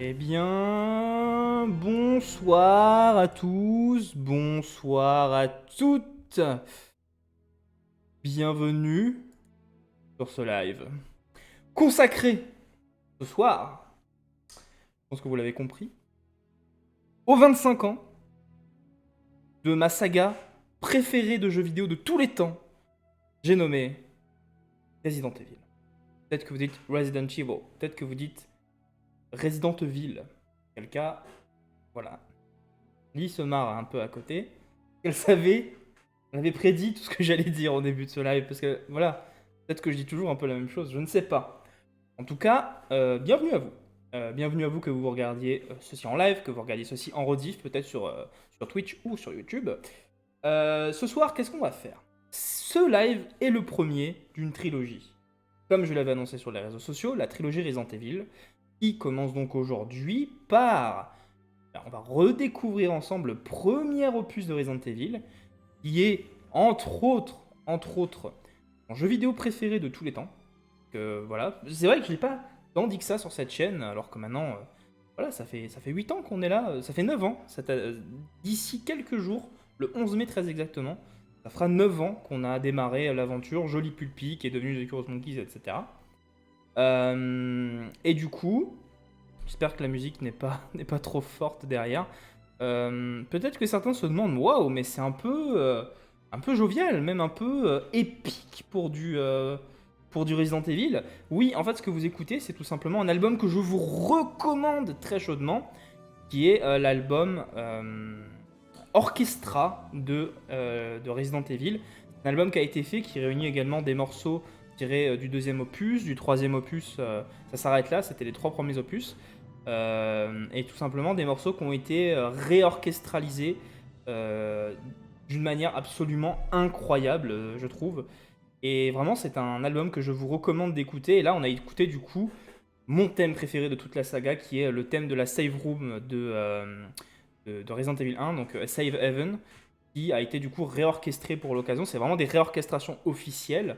Eh bien, bonsoir à tous, bonsoir à toutes. Bienvenue sur ce live consacré ce soir, je pense que vous l'avez compris, aux 25 ans de ma saga préférée de jeux vidéo de tous les temps. J'ai nommé Resident Evil. Peut-être que vous dites Resident Evil, peut-être que vous dites Resident Evil. Quel cas, voilà. Lee se marre un peu à côté. Elle savait, elle avait prédit tout ce que j'allais dire au début de ce live, parce que voilà, peut-être que je dis toujours un peu la même chose, je ne sais pas. En tout cas, bienvenue à vous. Bienvenue à vous que vous regardiez ceci en live, que vous regardiez ceci en rediff, peut-être sur Twitch ou sur YouTube. Ce soir, qu'est-ce qu'on va faire? Ce live est le premier d'une trilogie. Comme je l'avais annoncé sur les réseaux sociaux, la trilogie Resident Evil, qui commence donc aujourd'hui par... On va redécouvrir ensemble le premier opus de Resident Evil, qui est, entre autres, mon jeu vidéo préféré de tous les temps. Voilà. C'est vrai que je n'ai pas tant dit que ça sur cette chaîne, alors que maintenant, voilà, ça fait 8 ans qu'on est là, ça fait 9 ans. D'ici quelques jours, le 11 mai très exactement, ça fera 9 ans qu'on a démarré l'aventure Joli Pulpi, qui est devenu The Curious Monkeys, etc. Et du coup, j'espère que la musique n'est pas trop forte derrière. Peut-être que certains se demandent, waouh, mais c'est un peu jovial, même un peu épique pour du Resident Evil. Oui, en fait, ce que vous écoutez, c'est tout simplement un album que je vous recommande très chaudement, qui est l'album Orchestra de Resident Evil. Un album qui a été fait, qui réunit également des morceaux tirés du deuxième opus, du troisième opus, ça s'arrête là, c'était les 3 premiers opus. Et tout simplement des morceaux qui ont été réorchestralisés d'une manière absolument incroyable, je trouve. Et vraiment, c'est un album que je vous recommande d'écouter. Et là, on a écouté du coup mon thème préféré de toute la saga, qui est le thème de la save room de Resident Evil 1, donc Save Heaven, qui a été du coup réorchestré pour l'occasion. C'est vraiment des réorchestrations officielles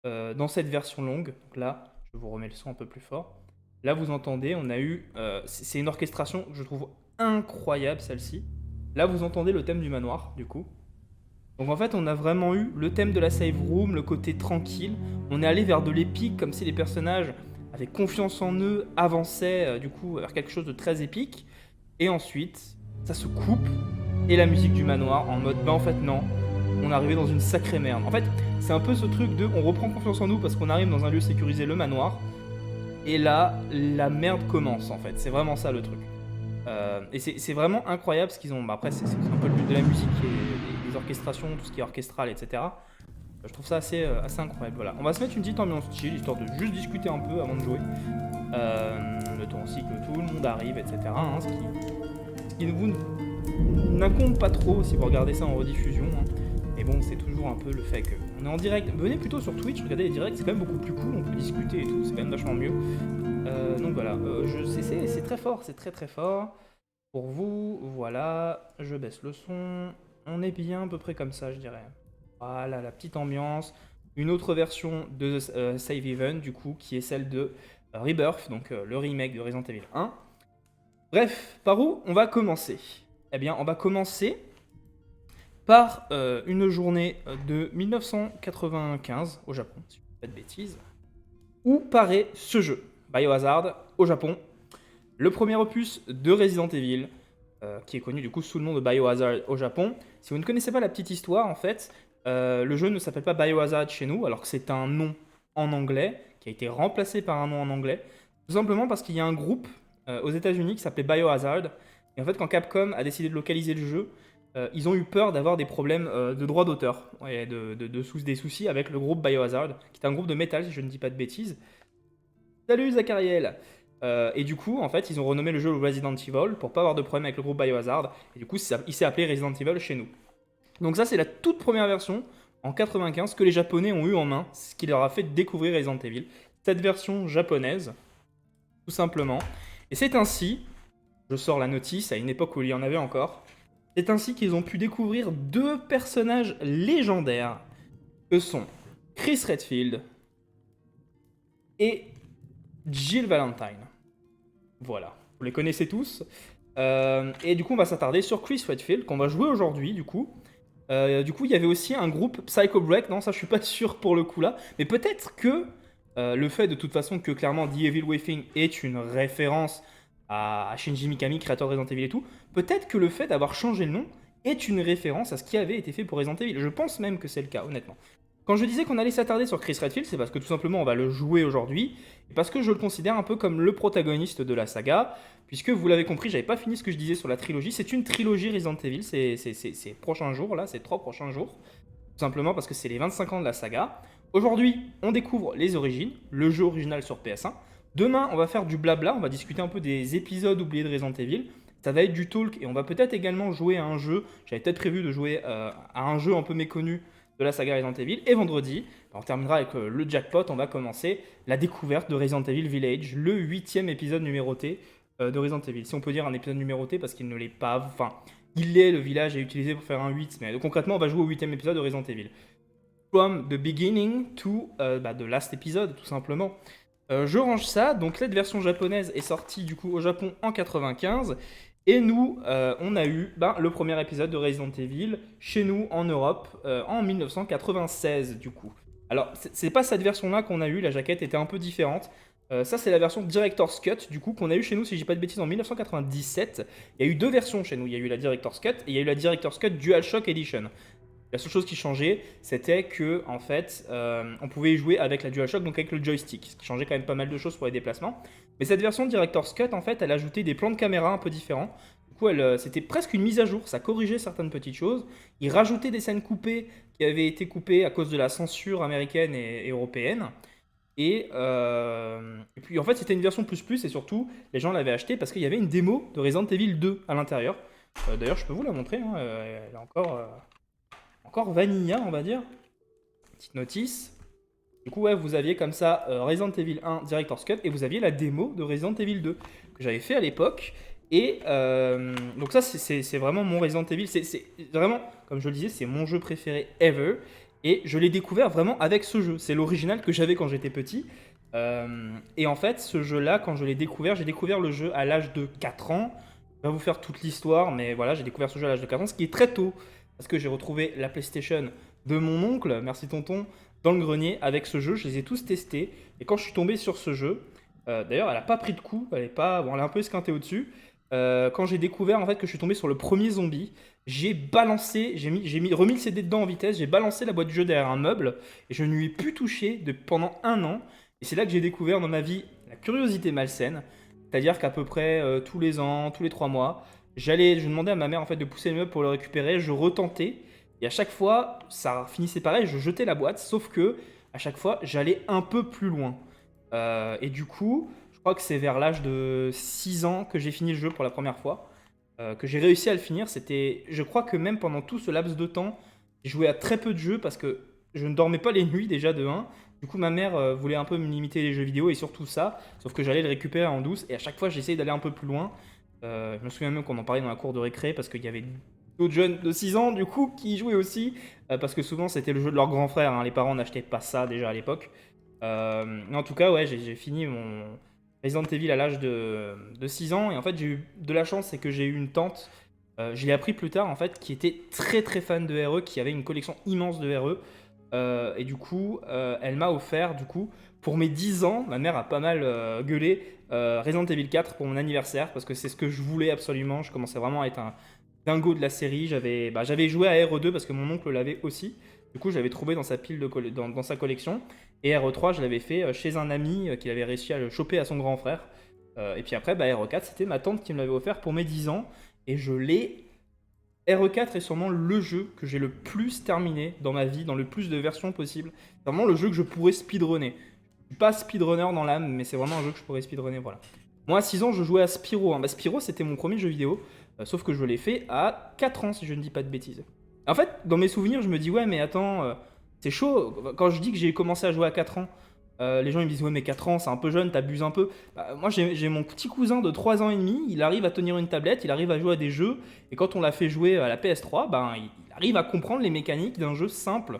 dans cette version longue. Donc là, je vous remets le son un peu plus fort. Là, vous entendez, on a eu... c'est une orchestration que je trouve incroyable, celle-ci. Là, vous entendez le thème du manoir, du coup. Donc en fait, on a vraiment eu le thème de la save room, le côté tranquille. On est allé vers de l'épique, comme si les personnages avaient confiance en eux, avançaient du coup vers quelque chose de très épique. Et ensuite, ça se coupe, et la musique du manoir en mode, bah en fait non, on est arrivé dans une sacrée merde. En fait, c'est un peu ce truc de, on reprend confiance en nous parce qu'on arrive dans un lieu sécurisé, le manoir, et là, la merde commence en fait. C'est vraiment ça le truc. Et c'est vraiment incroyable ce qu'ils ont. Bah, après, c'est un peu le but de la musique, et les orchestrations, tout ce qui est orchestral, etc. Je trouve ça assez incroyable. Voilà. On va se mettre une petite ambiance chill, histoire de juste discuter un peu avant de jouer. Le temps aussi que tout le monde arrive, etc. Hein, ce qui ne vous n'incombe pas trop si vous regardez ça en rediffusion. Hein. Mais bon, c'est toujours un peu le fait qu'on est en direct. Venez plutôt sur Twitch, regardez les directs, c'est quand même beaucoup plus cool, on peut discuter et tout, c'est quand même vachement mieux. Donc voilà, c'est très fort, c'est très très fort. Pour vous, voilà, je baisse le son. On est bien à peu près comme ça, je dirais. Voilà, la petite ambiance. Une autre version de Save Even, du coup, qui est celle de Rebirth, donc le remake de Resident Evil 1. Bref, par où on va commencer? Eh bien, on va commencer par une journée de 1995 au Japon, si je ne dis pas de bêtises, où paraît ce jeu, Biohazard, au Japon. Le premier opus de Resident Evil, qui est connu du coup sous le nom de Biohazard au Japon. Si vous ne connaissez pas la petite histoire, en fait, le jeu ne s'appelle pas Biohazard chez nous, alors que c'est un nom en anglais, qui a été remplacé par un nom en anglais, tout simplement parce qu'il y a un groupe aux États-Unis qui s'appelait Biohazard, et en fait, quand Capcom a décidé de localiser le jeu, ils ont eu peur d'avoir des problèmes de droit d'auteur, et des soucis avec le groupe Biohazard, qui est un groupe de métal, si je ne dis pas de bêtises. Salut Zachariel. Et du coup, en fait, ils ont renommé le jeu Resident Evil pour pas avoir de problème avec le groupe Biohazard. Et du coup, il s'est appelé Resident Evil chez nous. Donc ça, c'est la toute première version, en 95, que les Japonais ont eu en main, ce qui leur a fait découvrir Resident Evil. Cette version japonaise, tout simplement. Et c'est ainsi, je sors la notice, à une époque où il y en avait encore, c'est ainsi qu'ils ont pu découvrir 2 personnages légendaires, que sont Chris Redfield et Jill Valentine. Voilà. vous les connaissez tous. Et du coup, on va s'attarder sur Chris Redfield, qu'on va jouer aujourd'hui, du coup. Il y avait aussi un groupe Psycho Break, non, ça je suis pas sûr pour le coup là, mais peut-être que le fait de toute façon que clairement The Evil Within est une référence à Shinji Mikami, créateur de Resident Evil et tout, peut-être que le fait d'avoir changé le nom est une référence à ce qui avait été fait pour Resident Evil. Je pense même que c'est le cas, honnêtement. Quand je disais qu'on allait s'attarder sur Chris Redfield, c'est parce que tout simplement on va le jouer aujourd'hui, et parce que je le considère un peu comme le protagoniste de la saga, puisque vous l'avez compris, j'avais pas fini ce que je disais sur la trilogie, c'est une trilogie Resident Evil, ces prochains jours là, ces 3 prochains jours, tout simplement parce que c'est les 25 ans de la saga. Aujourd'hui, on découvre les origines, le jeu original sur PS1. Demain, on va faire du blabla, on va discuter un peu des épisodes oubliés de Resident Evil. Ça va être du talk et on va peut-être également jouer à un jeu. J'avais peut-être prévu de jouer à un jeu un peu méconnu de la saga Resident Evil. Et vendredi, on terminera avec le jackpot. On va commencer la découverte de Resident Evil Village, le 8e épisode numéroté de Resident Evil. Si on peut dire un épisode numéroté parce qu'il ne l'est pas. Enfin, il est, le village est utilisé pour faire un 8. Mais concrètement, on va jouer au 8e épisode de Resident Evil. From the beginning to the last episode, tout simplement. Je range ça. Donc, cette version japonaise est sortie du coup au Japon en 95. Et nous, on a eu le premier épisode de Resident Evil chez nous en Europe en 1996 du coup. Alors, c'est pas cette version-là qu'on a eu, la jaquette était un peu différente. Ça, c'est la version Director's Cut du coup qu'on a eu chez nous, si je dis pas de bêtises, en 1997. Il y a eu 2 versions chez nous, il y a eu la Director's Cut et il y a eu la Director's Cut DualShock Edition. La seule chose qui changeait, c'était que en fait, on pouvait y jouer avec la DualShock, donc avec le joystick, ce qui changeait quand même pas mal de choses pour les déplacements. Mais cette version Director's Cut, en fait, elle ajoutait des plans de caméra un peu différents. Du coup, c'était presque une mise à jour, ça corrigeait certaines petites choses. Il rajoutait des scènes coupées qui avaient été coupées à cause de la censure américaine et européenne. Et puis en fait, c'était une version plus et surtout, les gens l'avaient acheté parce qu'il y avait une démo de Resident Evil 2 à l'intérieur. D'ailleurs, je peux vous la montrer, hein, elle est encore vanilla, on va dire. Petite notice. Du coup, ouais, vous aviez comme ça Resident Evil 1 Director's Cut et vous aviez la démo de Resident Evil 2 que j'avais fait à l'époque. Et donc ça, c'est vraiment mon Resident Evil. C'est vraiment, comme je le disais, c'est mon jeu préféré ever. Et je l'ai découvert vraiment avec ce jeu. C'est l'original que j'avais quand j'étais petit. Et en fait, ce jeu-là, quand je l'ai découvert, j'ai découvert le jeu à l'âge de 4 ans. Je vais vous faire toute l'histoire, mais voilà, j'ai découvert ce jeu à l'âge de 4 ans, ce qui est très tôt. Parce que j'ai retrouvé la PlayStation de mon oncle, merci tonton, dans le grenier avec ce jeu. Je les ai tous testés. Et quand je suis tombé sur ce jeu, d'ailleurs, elle n'a pas pris de coup, elle est un peu esquintée au-dessus. Quand j'ai découvert en fait que je suis tombé sur le premier zombie, j'ai balancé, remis le CD dedans en vitesse, j'ai balancé la boîte du jeu derrière un meuble et je ne lui ai plus touché pendant 1 an. Et c'est là que j'ai découvert dans ma vie la curiosité malsaine, c'est-à-dire qu'à peu près tous les ans, tous les 3 mois, je demandais à ma mère en fait de pousser le meuble pour le récupérer, je retentais et à chaque fois ça finissait pareil, je jetais la boîte, sauf que à chaque fois j'allais un peu plus loin. Et du coup, je crois que c'est vers l'âge de 6 ans que j'ai fini le jeu pour la première fois, que j'ai réussi à le finir. Je crois que même pendant tout ce laps de temps, j'ai joué à très peu de jeux parce que je ne dormais pas les nuits déjà de 1. Du coup, ma mère voulait un peu me limiter les jeux vidéo et surtout ça, sauf que j'allais le récupérer en douce et à chaque fois j'essayais d'aller un peu plus loin. Je me souviens même qu'on en parlait dans la cour de récré parce qu'il y avait d'autres jeunes de 6 ans du coup qui y jouaient aussi, parce que souvent c'était le jeu de leur grand frère, hein. Les parents n'achetaient pas ça déjà à l'époque. Mais en tout cas, ouais, j'ai fini mon Resident Evil à l'âge de 6 ans. Et en fait, j'ai eu de la chance, c'est que j'ai eu une tante, je l'ai appris plus tard, en fait, qui était très très fan de RE, qui avait une collection immense de RE. Et du coup, elle m'a offert, du coup, pour mes 10 ans, ma mère a pas mal gueulé, Resident Evil 4 pour mon anniversaire, parce que c'est ce que je voulais absolument. Je commençais vraiment à être un dingo de la série. J'avais joué à RE2 parce que mon oncle l'avait aussi. Du coup, je l'avais trouvé dans sa pile dans sa collection. Et RE3, je l'avais fait chez un ami qui avait réussi à le choper à son grand frère. Et puis après, RE4, c'était ma tante qui me l'avait offert pour mes 10 ans. Et RE4 est sûrement le jeu que j'ai le plus terminé dans ma vie, dans le plus de versions possibles. C'est vraiment le jeu que je pourrais speedrunner. Je suis pas speedrunner dans l'âme, mais c'est vraiment un jeu que je pourrais speedrunner, voilà. Moi, à 6 ans, je jouais à Spyro. Spyro, c'était mon premier jeu vidéo. Sauf que je l'ai fait à 4 ans, si je ne dis pas de bêtises. En fait, dans mes souvenirs, je me dis, ouais, mais attends, c'est chaud. Quand je dis que j'ai commencé à jouer à 4 ans, les gens ils me disent, ouais, mais 4 ans, c'est un peu jeune, t'abuses un peu. Moi, j'ai mon petit cousin de 3 ans et demi, il arrive à tenir une tablette, il arrive à jouer à des jeux, et quand on l'a fait jouer à la PS3, il arrive à comprendre les mécaniques d'un jeu simple.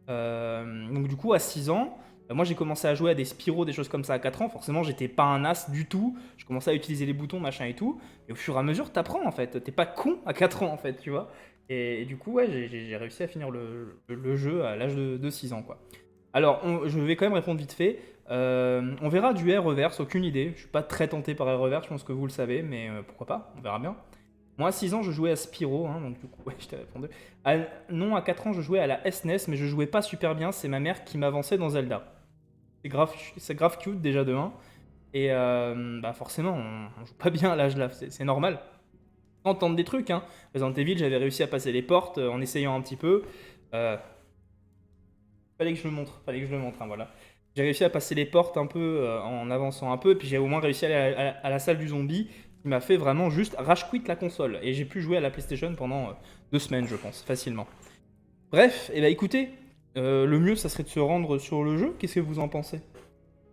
Donc, du coup, à 6 ans, Moi, j'ai commencé à jouer à des Spyro, des choses comme ça à 4 ans. Forcément, j'étais pas un as du tout. Je commençais à utiliser les boutons, machin et tout. Et au fur et à mesure, t'apprends en fait. T'es pas con à 4 ans en fait, tu vois. Et du coup, ouais, j'ai réussi à finir le jeu à l'âge de 6 ans, quoi. Alors, je vais quand même répondre vite fait. On verra du air reverse, aucune idée. Je suis pas très tenté par air reverse, je pense que vous le savez, mais pourquoi pas, on verra bien. Moi, à 6 ans, je jouais à Spyro, hein, donc du coup, ouais, je t'ai répondu. Non, à 4 ans, je jouais à la SNES, mais je jouais pas super bien. C'est ma mère qui m'avançait dans Zelda. C'est grave cute déjà de 1. Et bah forcément, on joue pas bien à l'âge là, c'est normal. On tente des trucs, hein. Resident Evil, j'avais réussi à passer les portes en essayant un petit peu. Euh, Fallait que je le montre, hein, voilà. J'ai réussi à passer les portes un peu en avançant un peu, et puis j'ai au moins réussi à aller à la salle du zombie, qui m'a fait vraiment juste rage quit la console. Et j'ai pu jouer à la PlayStation pendant 2 semaines, je pense, facilement. Bref, et bah écoutez, le mieux, ça serait de se rendre sur le jeu. Qu'est-ce que vous en pensez?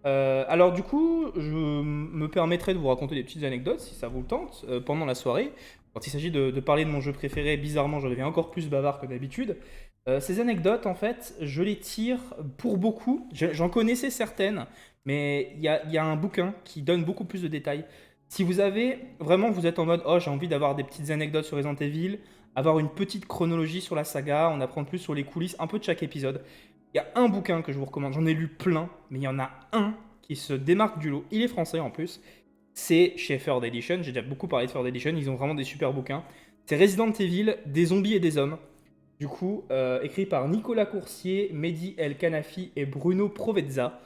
Alors du coup, je me permettrai de vous raconter des petites anecdotes, si ça vous le tente, pendant la soirée. Quand il s'agit de parler de mon jeu préféré, bizarrement, je deviens encore plus bavard que d'habitude. Ces anecdotes, en fait, je les tire pour beaucoup. J'en connaissais certaines, mais il y a un bouquin qui donne beaucoup plus de détails. Si vous avez, vraiment, vous êtes en mode, oh, j'ai envie d'avoir des petites anecdotes sur Resident Evil, avoir une petite chronologie sur la saga, en apprendre plus sur les coulisses, un peu de chaque épisode. Il y a un bouquin que je vous recommande, j'en ai lu plein, mais il y en a un qui se démarque du lot. Il est français en plus. C'est chez Third Edition. J'ai déjà beaucoup parlé de Third Edition. Ils ont vraiment des super bouquins. C'est Resident Evil, des zombies et des hommes. Du coup, écrit par Nicolas Coursier, Mehdi El Kanafi et Bruno Provezza.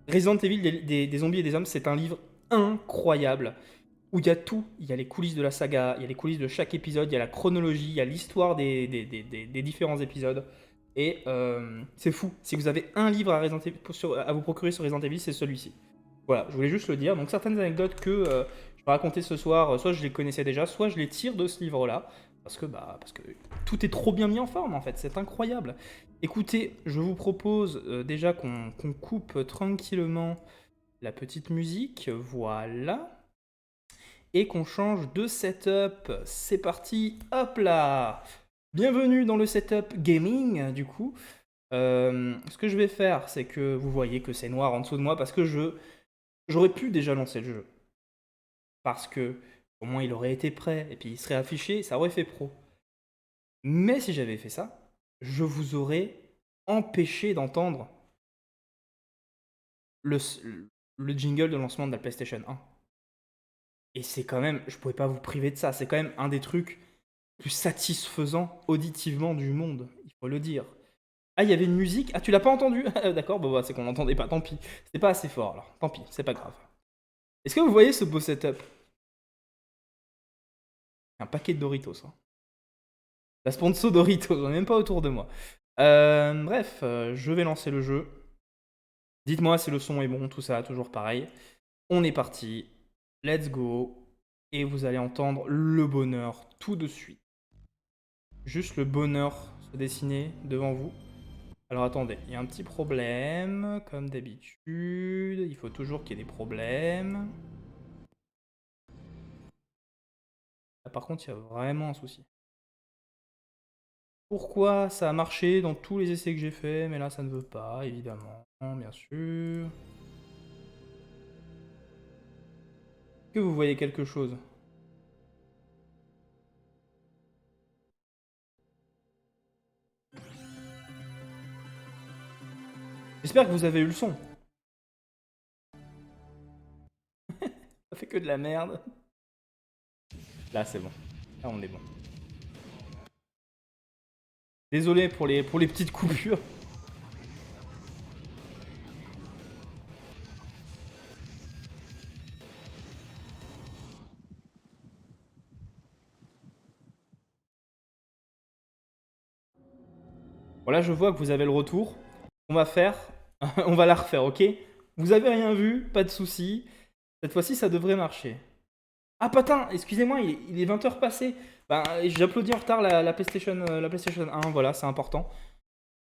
Resident Evil, des zombies et des hommes, c'est un livre incroyable où il y a tout. Il y a les coulisses de la saga, il y a les coulisses de chaque épisode, il y a la chronologie, il y a l'histoire des différents épisodes. Et c'est fou. Si vous avez un livre à vous procurer sur Resident Evil, c'est celui-ci. Voilà, je voulais juste le dire. Donc certaines anecdotes que je vais raconter ce soir, soit je les connaissais déjà, soit je les tire de ce livre-là. Parce que tout est trop bien mis en forme en fait, c'est incroyable. Écoutez, je vous propose déjà qu'on coupe tranquillement la petite musique, voilà. Et qu'on change de setup. C'est parti, hop là! Bienvenue dans le setup gaming, du coup. Ce que je vais faire, c'est que vous voyez que c'est noir en dessous de moi parce que j'aurais pu déjà lancer le jeu. Parce que au moins il aurait été prêt et puis il serait affiché, ça aurait fait pro. Mais si j'avais fait ça, je vous aurais empêché d'entendre le, le jingle de lancement de la PlayStation 1. Et c'est quand même, je pouvais pas vous priver de ça, c'est quand même un des trucs plus satisfaisants auditivement du monde, il faut le dire. Ah, il y avait une musique. Ah, tu l'as pas entendu? D'accord, bah, c'est qu'on l'entendait pas, tant pis. C'était pas assez fort alors, tant pis, c'est pas grave. Est-ce que vous voyez ce beau setup? Un paquet de Doritos. Hein. La sponsor Doritos, j'en ai même pas autour de moi. Bref, je vais lancer le jeu. Dites-moi si le son est bon, tout ça, toujours pareil. On est parti. Let's go. Et vous allez entendre le bonheur tout de suite. Juste le bonheur se dessiner devant vous. Alors attendez, il y a un petit problème, comme d'habitude. Il faut toujours qu'il y ait des problèmes. Là, par contre, il y a vraiment un souci. Pourquoi ça a marché dans tous les essais que j'ai faits, mais là ça ne veut pas, évidemment, bien sûr. Est-ce que vous voyez quelque chose? J'espère que vous avez eu le son. Ça fait que de la merde. Là c'est bon. Là on est bon. Désolé pour les petites coupures. Bon là je vois que vous avez le retour. On va faire... on va la refaire, ok? Vous avez rien vu, pas de souci. Cette fois-ci ça devrait marcher. Ah putain, excusez-moi, il est 20 h passé. Ben, j'applaudis en retard la PlayStation 1, voilà, c'est important.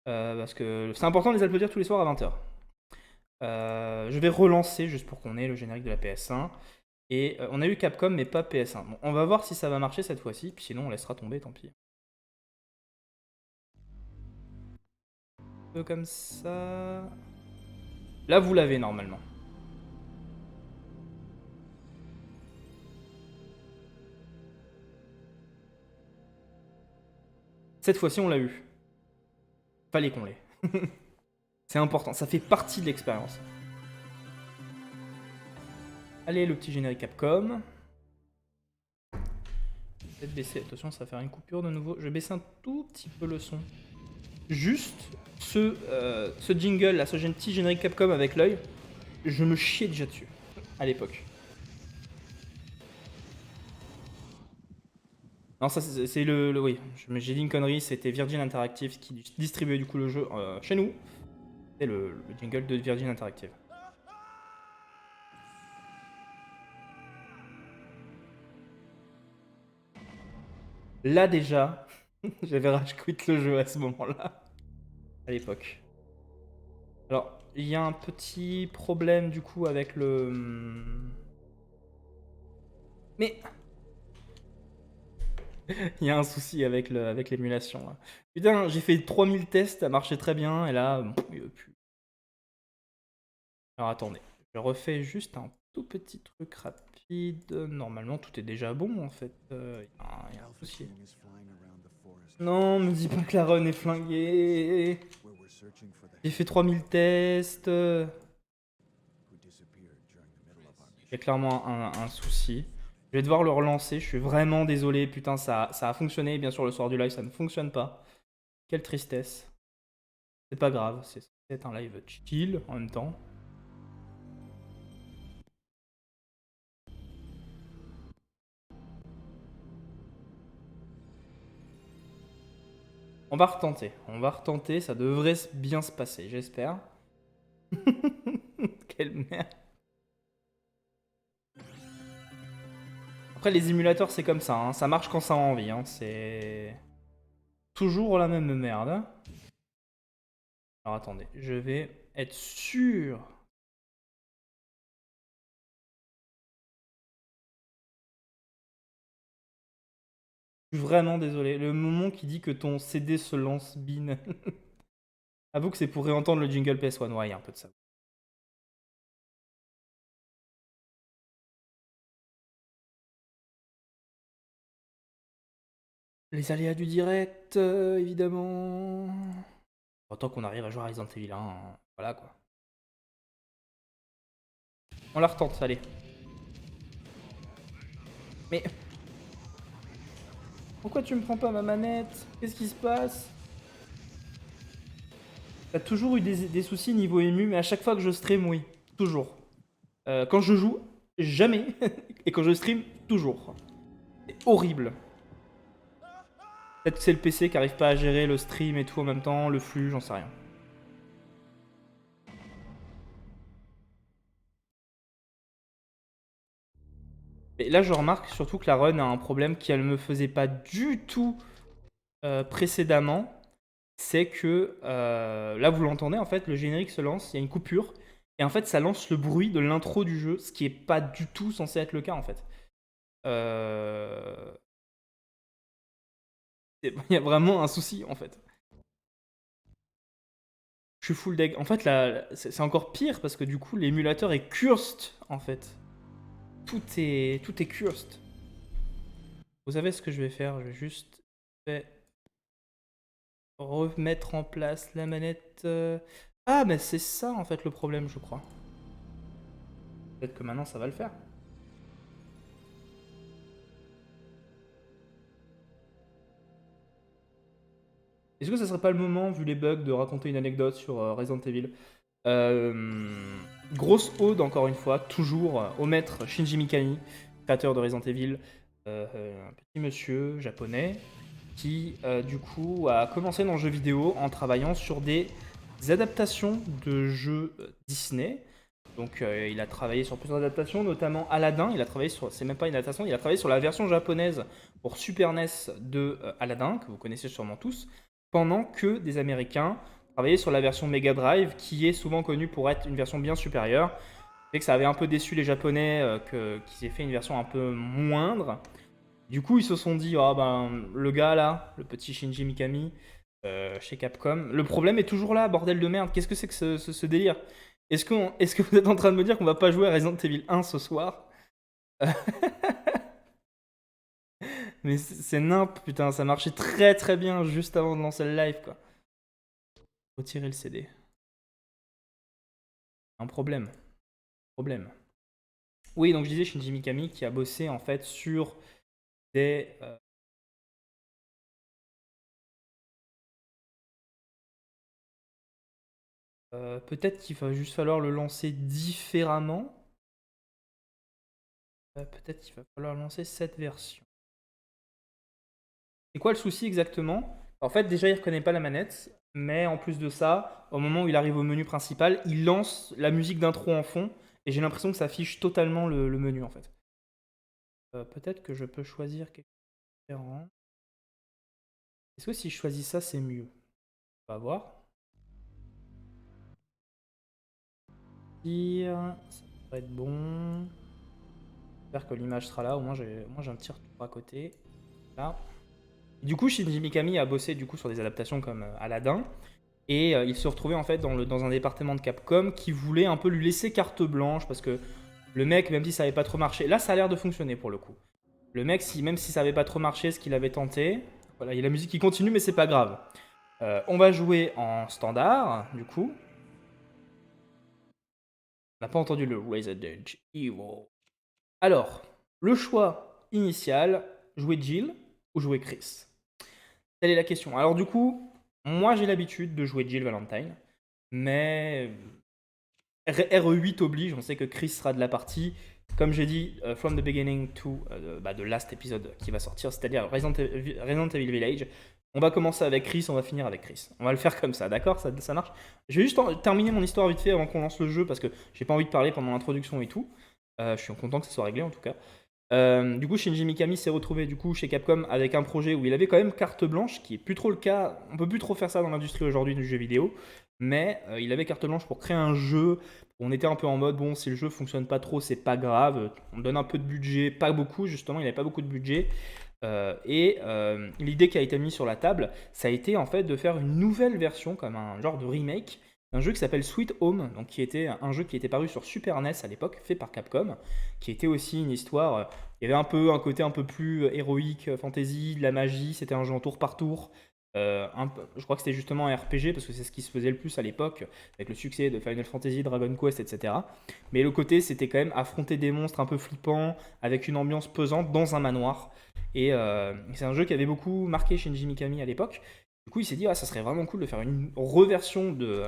Parce que c'est important de les applaudir tous les soirs à 20 h. Je vais relancer juste pour qu'on ait le générique de la PS1. Et on a eu Capcom mais pas PS1. Bon, on va voir si ça va marcher cette fois-ci, puis sinon on laissera tomber, tant pis. Un peu comme ça. Là, vous l'avez normalement. Cette fois-ci, on l'a eu. Fallait qu'on l'ait. C'est important, ça fait partie de l'expérience. Allez, le petit générique Capcom. Peut-être baisser, attention, ça va faire une coupure de nouveau. Je vais baisser un tout petit peu le son. Juste ce jingle là, ce petit générique Capcom avec l'œil, je me chiais déjà dessus à l'époque. Non, ça c'est oui, j'ai dit une connerie, c'était Virgin Interactive qui distribuait du coup le jeu chez nous. C'est le jingle de Virgin Interactive. Là déjà, j'avais rage quit le jeu à ce moment-là, à l'époque. Alors, il y a un petit problème du coup avec le... Mais... Il y a un souci avec l'émulation. Putain, j'ai fait 3000 tests, ça marchait très bien, et là, il veut plus. Alors attendez, je refais juste un tout petit truc rapide. Normalement, tout est déjà bon en fait. Il y a un souci. Non, me dis pas que la run est flinguée. J'ai fait 3000 tests. Il y a clairement un souci. Je vais devoir le relancer, je suis vraiment désolé. Putain, ça a fonctionné. Bien sûr, le soir du live, ça ne fonctionne pas. Quelle tristesse. C'est pas grave, c'est peut-être un live chill en même temps. On va retenter, ça devrait bien se passer, j'espère. Quelle merde. Après, les émulateurs, c'est comme ça, hein. Ça marche quand ça a envie, hein. C'est toujours la même merde. Alors attendez, je vais être sûr. Je suis vraiment désolé. Le moment qui dit que ton CD se lance bin. Avoue que c'est pour réentendre le jingle PS1. Ouais, il y a un peu de ça. Les aléas du direct, évidemment. Autant qu'on arrive à jouer à Resident Evil 1, hein. Voilà quoi. On la retente, allez. Mais... Pourquoi tu me prends pas ma manette? Qu'est-ce qui se passe? T'as toujours eu des soucis niveau ému, mais à chaque fois que je stream, oui. Toujours. Quand je joue, jamais. Et quand je stream, toujours. C'est horrible. Peut-être que c'est le PC qui arrive pas à gérer le stream et tout en même temps, le flux, j'en sais rien. Et là, je remarque surtout que la run a un problème qu'elle ne me faisait pas du tout précédemment. C'est que là, vous l'entendez, en fait, le générique se lance, il y a une coupure. Et en fait, ça lance le bruit de l'intro du jeu, ce qui est pas du tout censé être le cas, en fait. Il y a vraiment un souci, en fait. Je suis full deg. En fait, là, c'est encore pire parce que du coup, l'émulateur est cursed, en fait. Tout est cursed. Vous savez ce que je vais faire? Je vais juste remettre en place la manette. Ah, mais c'est ça, en fait, le problème, je crois. Peut-être que maintenant, ça va le faire. Est-ce que ça serait pas le moment, vu les bugs, de raconter une anecdote sur Resident Evil? Grosse ode, encore une fois, toujours au maître Shinji Mikami, créateur de Resident Evil, un petit monsieur japonais qui, du coup, a commencé dans le jeu vidéo en travaillant sur des adaptations de jeux Disney. Donc, il a travaillé sur plusieurs adaptations, notamment Aladdin. Il a travaillé sur, c'est même pas une adaptation, il a travaillé sur la version japonaise pour Super NES de Aladdin, que vous connaissez sûrement tous, pendant que des Américains travaillaient sur la version Mega Drive, qui est souvent connue pour être une version bien supérieure. C'est que ça avait un peu déçu les Japonais qu'ils aient fait une version un peu moindre. Du coup, ils se sont dit, ah ben, le gars là, le petit Shinji Mikami, chez Capcom. Le problème est toujours là, bordel de merde. Qu'est-ce que c'est que ce délire? Est-ce que vous êtes en train de me dire qu'on va pas jouer à Resident Evil 1 ce soir? Mais c'est nimp, putain, ça marchait très très bien juste avant de lancer le live, quoi. Retirer le CD. Un problème. Problème. Oui, donc je disais Shinji Mikami qui a bossé en fait sur des. Peut-être qu'il va juste falloir le lancer différemment. Peut-être qu'il va falloir lancer cette version. C'est quoi le souci exactement? En fait, déjà, il reconnaît pas la manette, mais en plus de ça, au moment où il arrive au menu principal, il lance la musique d'intro en fond, et j'ai l'impression que ça affiche totalement le menu en fait. Peut-être que je peux choisir quelque chose de différent. Est-ce que si je choisis ça, c'est mieux? On va voir. Ça devrait être bon. J'espère que l'image sera là, au moins j'ai un petit retour à côté. Là. Du coup, Shinji Mikami a bossé du coup sur des adaptations comme Aladdin. Et il se retrouvait en fait dans un département de Capcom qui voulait un peu lui laisser carte blanche parce que le mec, même si ça n'avait pas trop marché, là ça a l'air de fonctionner pour le coup. Le mec, même si ça n'avait pas trop marché, ce qu'il avait tenté, voilà, il y a la musique qui continue, mais c'est pas grave. On va jouer en standard, du coup. On n'a pas entendu le Resident Evil. Alors, le choix initial, jouer Jill ou jouer Chris? Telle est la question. Alors du coup, moi j'ai l'habitude de jouer Jill Valentine, mais RE8 oblige, on sait que Chris sera de la partie. Comme j'ai dit, From the Beginning to the last épisode qui va sortir, c'est-à-dire Resident Evil Village. On va commencer avec Chris, on va finir avec Chris. On va le faire comme ça, d'accord? Ça marche? Je vais juste terminer mon histoire vite fait avant qu'on lance le jeu parce que j'ai pas envie de parler pendant l'introduction et tout. Je suis content que ça soit réglé en tout cas. Du coup, Shinji Mikami s'est retrouvé du coup chez Capcom avec un projet où il avait quand même carte blanche, qui est plus trop le cas. On peut plus trop faire ça dans l'industrie aujourd'hui du jeu vidéo, mais il avait carte blanche pour créer un jeu. On était un peu en mode bon, si le jeu fonctionne pas trop, c'est pas grave. On donne un peu de budget, pas beaucoup justement. Il n'avait pas beaucoup de budget. L'idée qui a été mise sur la table, ça a été en fait de faire une nouvelle version, comme un genre de remake, d'un jeu qui s'appelle Sweet Home, donc qui était un jeu qui était paru sur Super NES à l'époque, fait par Capcom, qui était aussi une histoire. Il y avait un côté un peu plus héroïque, fantasy, de la magie. C'était un jeu en tour par tour. Je crois que c'était justement un RPG parce que c'est ce qui se faisait le plus à l'époque, avec le succès de Final Fantasy, Dragon Quest, etc. Mais le côté, c'était quand même affronter des monstres un peu flippants, avec une ambiance pesante dans un manoir. Et c'est un jeu qui avait beaucoup marqué Shinji Mikami à l'époque. Du coup, il s'est dit, ah, ça serait vraiment cool de faire une reversion de,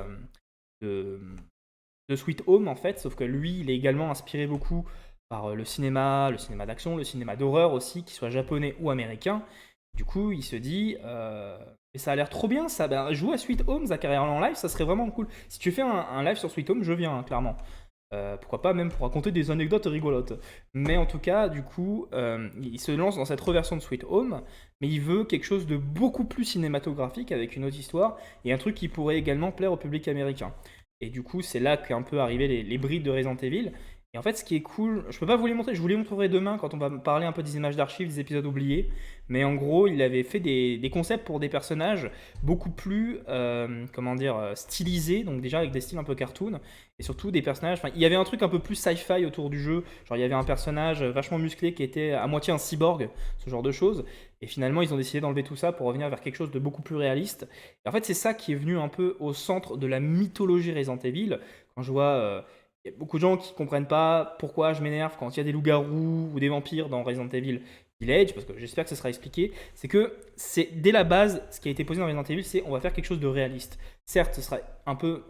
de Sweet Home, en fait. Sauf que lui, il est également inspiré beaucoup par le cinéma d'action, le cinéma d'horreur aussi, qu'il soit japonais ou américain. Du coup, il se dit, et ça a l'air trop bien, ça. Ben, jouer à Sweet Home, Zachary en live, ça serait vraiment cool. Si tu fais un live sur Sweet Home, je viens, hein, clairement. Pourquoi pas même pour raconter des anecdotes rigolotes. Mais en tout cas, du coup, il se lance dans cette reversion de Sweet Home, mais il veut quelque chose de beaucoup plus cinématographique avec une autre histoire et un truc qui pourrait également plaire au public américain. Et du coup, c'est là qu'est un peu arrivé les brides de Resident Evil. Et en fait, ce qui est cool, je peux pas vous les montrer, je vous les montrerai demain quand on va parler un peu des images d'archives, des épisodes oubliés. Mais en gros, il avait fait des concepts pour des personnages beaucoup plus, comment dire, stylisés, donc déjà avec des styles un peu cartoon, et surtout des personnages. Enfin, il y avait un truc un peu plus sci-fi autour du jeu. Genre, il y avait un personnage vachement musclé qui était à moitié un cyborg, ce genre de choses. Et finalement, ils ont décidé d'enlever tout ça pour revenir vers quelque chose de beaucoup plus réaliste. Et en fait, c'est ça qui est venu un peu au centre de la mythologie Resident Evil. Quand je vois. Il y a beaucoup de gens qui comprennent pas pourquoi je m'énerve quand il y a des loups-garous ou des vampires dans Resident Evil Village, parce que j'espère que ça sera expliqué. C'est que c'est dès la base, ce qui a été posé dans Resident Evil, c'est on va faire quelque chose de réaliste. Certes, ce sera un peu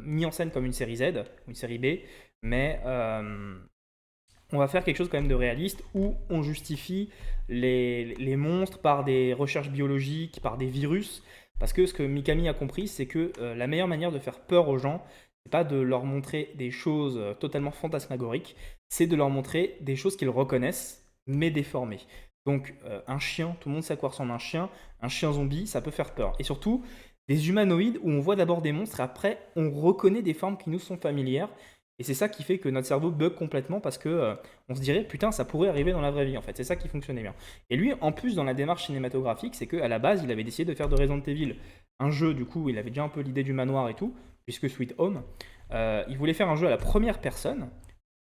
mis en scène comme une série Z, une série B, mais on va faire quelque chose quand même de réaliste où on justifie les monstres par des recherches biologiques, par des virus. Parce que ce que Mikami a compris, c'est que la meilleure manière de faire peur aux gens, c'est pas de leur montrer des choses totalement fantasmagoriques, c'est de leur montrer des choses qu'ils reconnaissent, mais déformées. Donc un chien, tout le monde sait à quoi ressemble un chien zombie, ça peut faire peur. Et surtout, des humanoïdes où on voit d'abord des monstres et après on reconnaît des formes qui nous sont familières. Et c'est ça qui fait que notre cerveau bug complètement parce que on se dirait putain ça pourrait arriver dans la vraie vie en fait. C'est ça qui fonctionnait bien. Et lui en plus dans la démarche cinématographique c'est qu'à la base il avait décidé de faire de Resident Evil un jeu, du coup, il avait déjà un peu l'idée du manoir et tout, puisque Sweet Home. Il voulait faire un jeu à la première personne,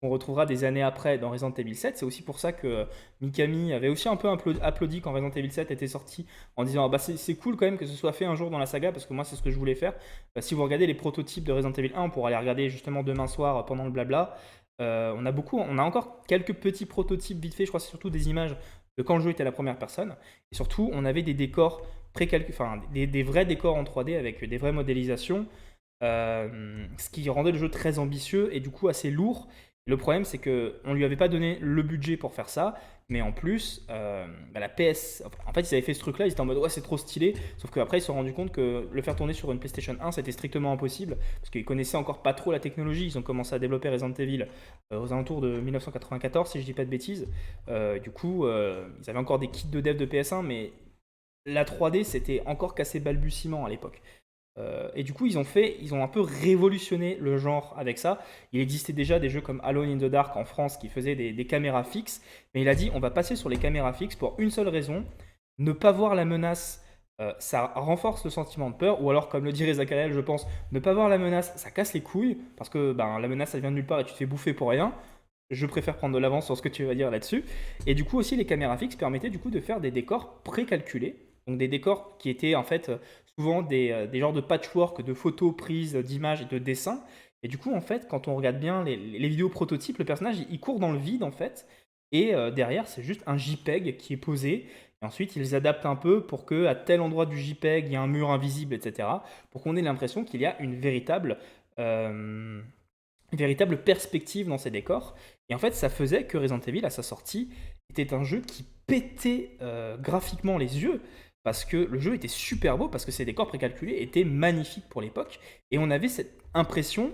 qu'on retrouvera des années après dans Resident Evil 7. C'est aussi pour ça que Mikami avait aussi un peu applaudi quand Resident Evil 7 était sorti, en disant ah bah c'est cool quand même que ce soit fait un jour dans la saga, parce que moi c'est ce que je voulais faire. Si vous regardez les prototypes de Resident Evil 1, on pourra les regarder justement demain soir pendant le blabla. On a encore quelques petits prototypes vite fait, je crois que c'est surtout des images de quand le jeu était à la première personne. Et surtout, on avait des décors enfin des vrais décors en 3D avec des vraies modélisations, ce qui rendait le jeu très ambitieux et du coup assez lourd. Le problème, c'est qu'on ne lui avait pas donné le budget pour faire ça, mais en plus, la PS. En fait, ils avaient fait ce truc-là, ils étaient en mode ouais, c'est trop stylé. Sauf qu'après, ils se sont rendus compte que le faire tourner sur une PlayStation 1, c'était strictement impossible, parce qu'ils connaissaient encore pas trop la technologie. Ils ont commencé à développer Resident Evil aux alentours de 1994, si je dis pas de bêtises. Du coup, ils avaient encore des kits de dev de PS1, mais la 3D, c'était encore qu'assez balbutiement à l'époque. Et du coup, ils ont un peu révolutionné le genre avec ça. Il existait déjà des jeux comme Alone in the Dark en France qui faisaient des caméras fixes, mais il a dit on va passer sur les caméras fixes pour une seule raison, ne pas voir la menace, ça renforce le sentiment de peur, ou alors comme le dirait Zachariel, je pense, ne pas voir la menace, ça casse les couilles, parce que ben, la menace, elle vient de nulle part et tu te fais bouffer pour rien. Je préfère prendre de l'avance sur ce que tu vas dire là-dessus. Et du coup aussi, les caméras fixes permettaient du coup de faire des décors précalculés, donc des décors qui étaient en fait souvent des genres de patchwork de photos prises, d'images et de dessins. Et du coup, en fait, quand on regarde bien les vidéos prototypes, le personnage, il court dans le vide, en fait. Et derrière, c'est juste un JPEG qui est posé. Et ensuite, ils adaptent un peu pour que à tel endroit du JPEG, il y a un mur invisible, etc. Pour qu'on ait l'impression qu'il y a une véritable perspective dans ces décors. Et en fait, ça faisait que Resident Evil, à sa sortie, était un jeu qui pétait graphiquement les yeux, parce que le jeu était super beau, parce que ces décors précalculés étaient magnifiques pour l'époque, et on avait cette impression,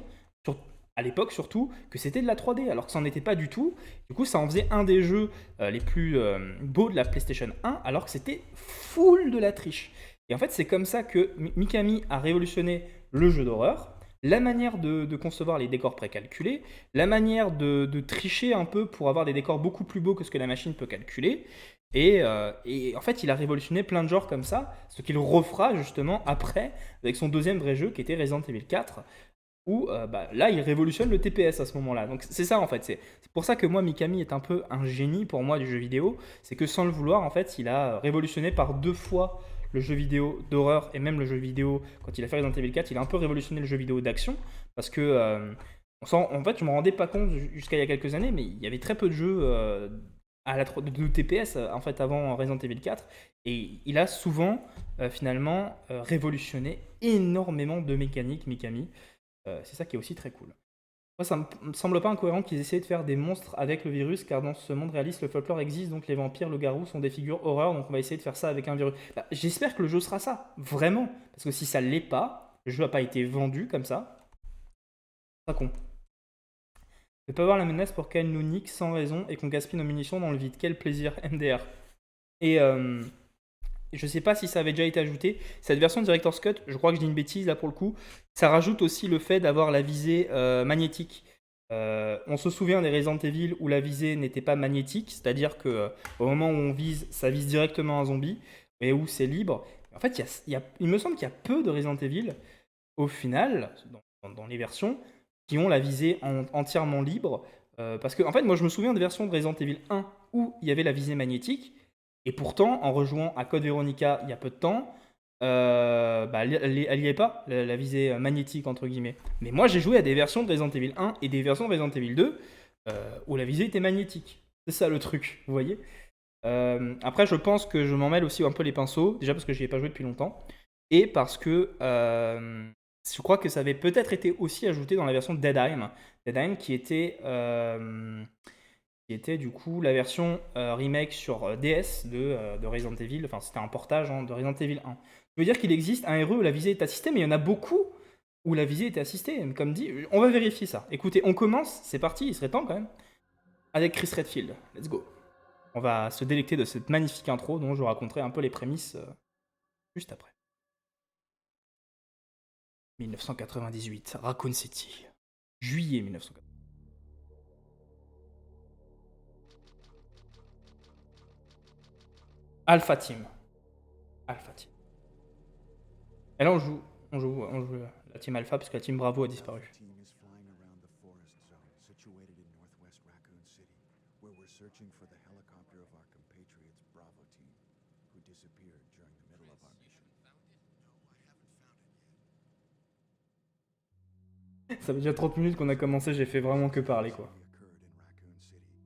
à l'époque surtout, que c'était de la 3D, alors que ça n'en était pas du tout. Du coup, ça en faisait un des jeux les plus beaux de la PlayStation 1, alors que c'était full de la triche. Et en fait, c'est comme ça que Mikami a révolutionné le jeu d'horreur, la manière de concevoir les décors précalculés, la manière de tricher un peu pour avoir des décors beaucoup plus beaux que ce que la machine peut calculer. Et en fait, il a révolutionné plein de genres comme ça, ce qu'il refera justement après avec son deuxième vrai jeu qui était Resident Evil 4, où bah, là, il révolutionne le TPS à ce moment-là. Donc c'est ça en fait, c'est pour ça que moi, Mikami est un peu un génie pour moi du jeu vidéo, c'est que sans le vouloir, en fait, il a révolutionné par deux fois le jeu vidéo d'horreur et même le jeu vidéo, quand il a fait Resident Evil 4, il a un peu révolutionné le jeu vidéo d'action, parce que en fait, je me rendais pas compte jusqu'à il y a quelques années, mais il y avait très peu de jeux de TPS en fait avant Resident Evil 4, et il a souvent finalement révolutionné énormément de mécaniques Mikami. C'est ça qui est aussi très cool. Moi, ça me semble pas incohérent qu'ils essaient de faire des monstres avec le virus, car dans ce monde réaliste, le folklore existe, donc les vampires, le garou sont des figures horreur, donc on va essayer de faire ça avec un virus. Bah, j'espère que le jeu sera ça, vraiment. Parce que si ça l'est pas, le jeu n'a pas été vendu comme ça, c'est pas con. Ne pas voir la menace pour qu'elle nous nique sans raison et qu'on gaspille nos munitions dans le vide. Quel plaisir, MDR. Et je sais pas si ça avait déjà été ajouté. Cette version de Director's Cut, je crois que je dis une bêtise là pour le coup, ça rajoute aussi le fait d'avoir la visée magnétique. On se souvient des Resident Evil où la visée n'était pas magnétique, c'est-à-dire que au moment où on vise, ça vise directement un zombie, et où c'est libre. En fait, il me semble qu'il y a peu de Resident Evil, au final, dans les versions, qui ont la visée entièrement libre. Parce que, en fait, moi je me souviens de versions de Resident Evil 1 où il y avait la visée magnétique, et pourtant, en rejoignant à Code Veronica il y a peu de temps, bah, elle n'y est pas, la visée magnétique, entre guillemets. Mais moi, j'ai joué à des versions de Resident Evil 1 et des versions de Resident Evil 2 où la visée était magnétique. C'est ça le truc, vous voyez. Après, je pense que je m'en mêle aussi un peu les pinceaux, déjà parce que je n'y ai pas joué depuis longtemps, et parce que je crois que ça avait peut-être été aussi ajouté dans la version de Deadheim. Deadheim qui était du coup la version remake sur DS de Resident Evil. Enfin, c'était un portage de Resident Evil 1. Je veux dire qu'il existe un RE où la visée est assistée, mais il y en a beaucoup où la visée était assistée. Comme dit, on va vérifier ça. Écoutez, on commence, c'est parti, il serait temps quand même, avec Chris Redfield. Let's go. On va se délecter de cette magnifique intro dont je vous raconterai un peu les prémices juste après. 1998, Raccoon City. Juillet 1998. Alpha Team. Alpha Team. Et là, on joue la team Alpha parce que la team Bravo a disparu. Team is flying around the forest zone situated in northwest Raccoon City, where we're searching for the helicopter of our compatriots Bravo team, who disappeared during the middle of our mission. Ça fait déjà 30 minutes qu'on a commencé, j'ai fait vraiment que parler quoi. Occurred in Raccoon City.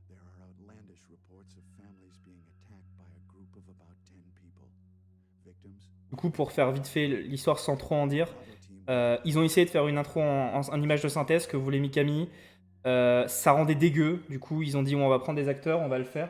There are outlandish reports of families being attacked by a group of about 10 people. Victims. Du coup, pour faire vite fait l'histoire sans trop en dire, Bravo team. ils ont essayé de faire une intro en image de synthèse que voulait Mikami. Ça rendait dégueu, du coup ils ont dit on va prendre des acteurs, on va le faire.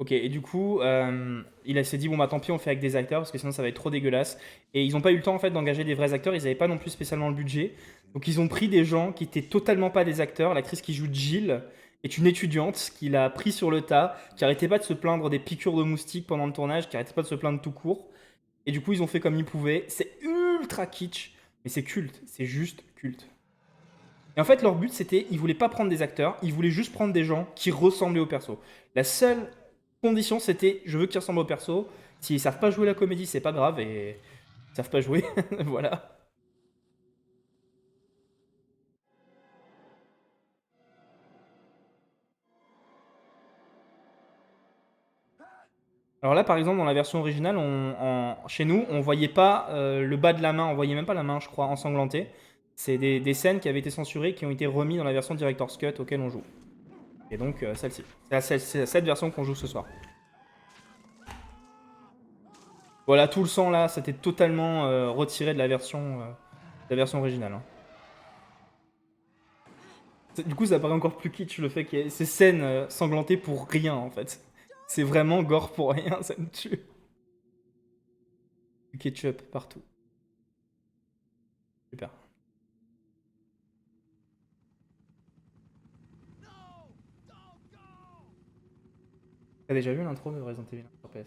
Ok, et du coup, s'est dit bon bah tant pis on fait avec des acteurs parce que sinon ça va être trop dégueulasse. Et ils n'ont pas eu le temps en fait d'engager des vrais acteurs, ils n'avaient pas non plus spécialement le budget. Donc ils ont pris des gens qui étaient totalement pas des acteurs. L'actrice qui joue Jill est une étudiante qui l'a pris sur le tas, qui arrêtait pas de se plaindre des piqûres de moustiques pendant le tournage, qui arrêtait pas de se plaindre tout court. Et du coup ils ont fait comme ils pouvaient. C'est ultra kitsch, mais c'est culte, c'est juste culte. Et en fait, leur but, c'était, ils voulaient pas prendre des acteurs, ils voulaient juste prendre des gens qui ressemblaient au perso. La seule condition, c'était, je veux qu'ils ressemblent au perso. S'ils savent pas jouer la comédie, c'est pas grave, et ils savent pas jouer, voilà. Alors là, par exemple, dans la version originale, chez nous, on voyait pas le bas de la main, on voyait même pas la main, je crois, ensanglantée. C'est des scènes qui avaient été censurées, qui ont été remises dans la version Director's Cut auquel on joue. Et donc, celle-ci. C'est cette version qu'on joue ce soir. Voilà, tout le sang là, c'était totalement retiré de la version originale. Hein. Du coup, ça paraît encore plus kitsch le fait qu'il y ait ces scènes sanglantées pour rien en fait. C'est vraiment gore pour rien, ça me tue. Du ketchup partout. Super. T'as déjà vu l'intro de Resident Evil sur PS1?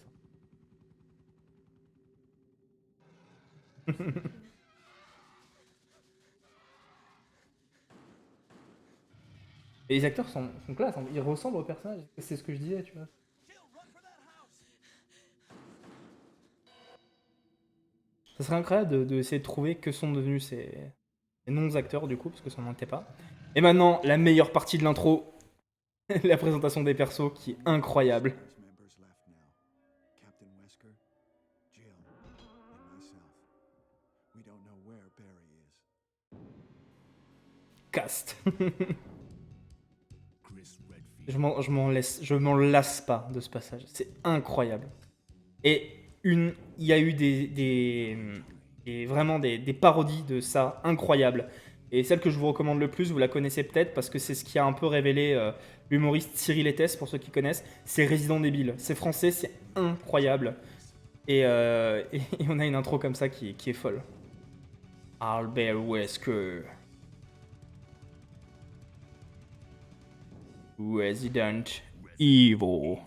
Et les acteurs sont classe, hein. Ils ressemblent au personnage. C'est ce que je disais, tu vois. Ça serait incroyable d'essayer de trouver que sont devenus ces non-acteurs du coup, parce que ça n'en était pas. Et maintenant, la meilleure partie de l'intro, la présentation des persos qui est incroyable. Service members left now. Captain Wesker, Jill, and myself. We don't know where Barry is. Cast. Chris Redfield. Je m'en lasse pas de ce passage. C'est incroyable. Et il y a eu vraiment des parodies de ça incroyables. Et celle que je vous recommande le plus, vous la connaissez peut-être parce que c'est ce qui a un peu révélé l'humoriste Cyril Etes, pour ceux qui connaissent. C'est Resident Evil. C'est français, c'est incroyable. Et on a une intro comme ça qui est folle. Albert Wesker. Resident Evil.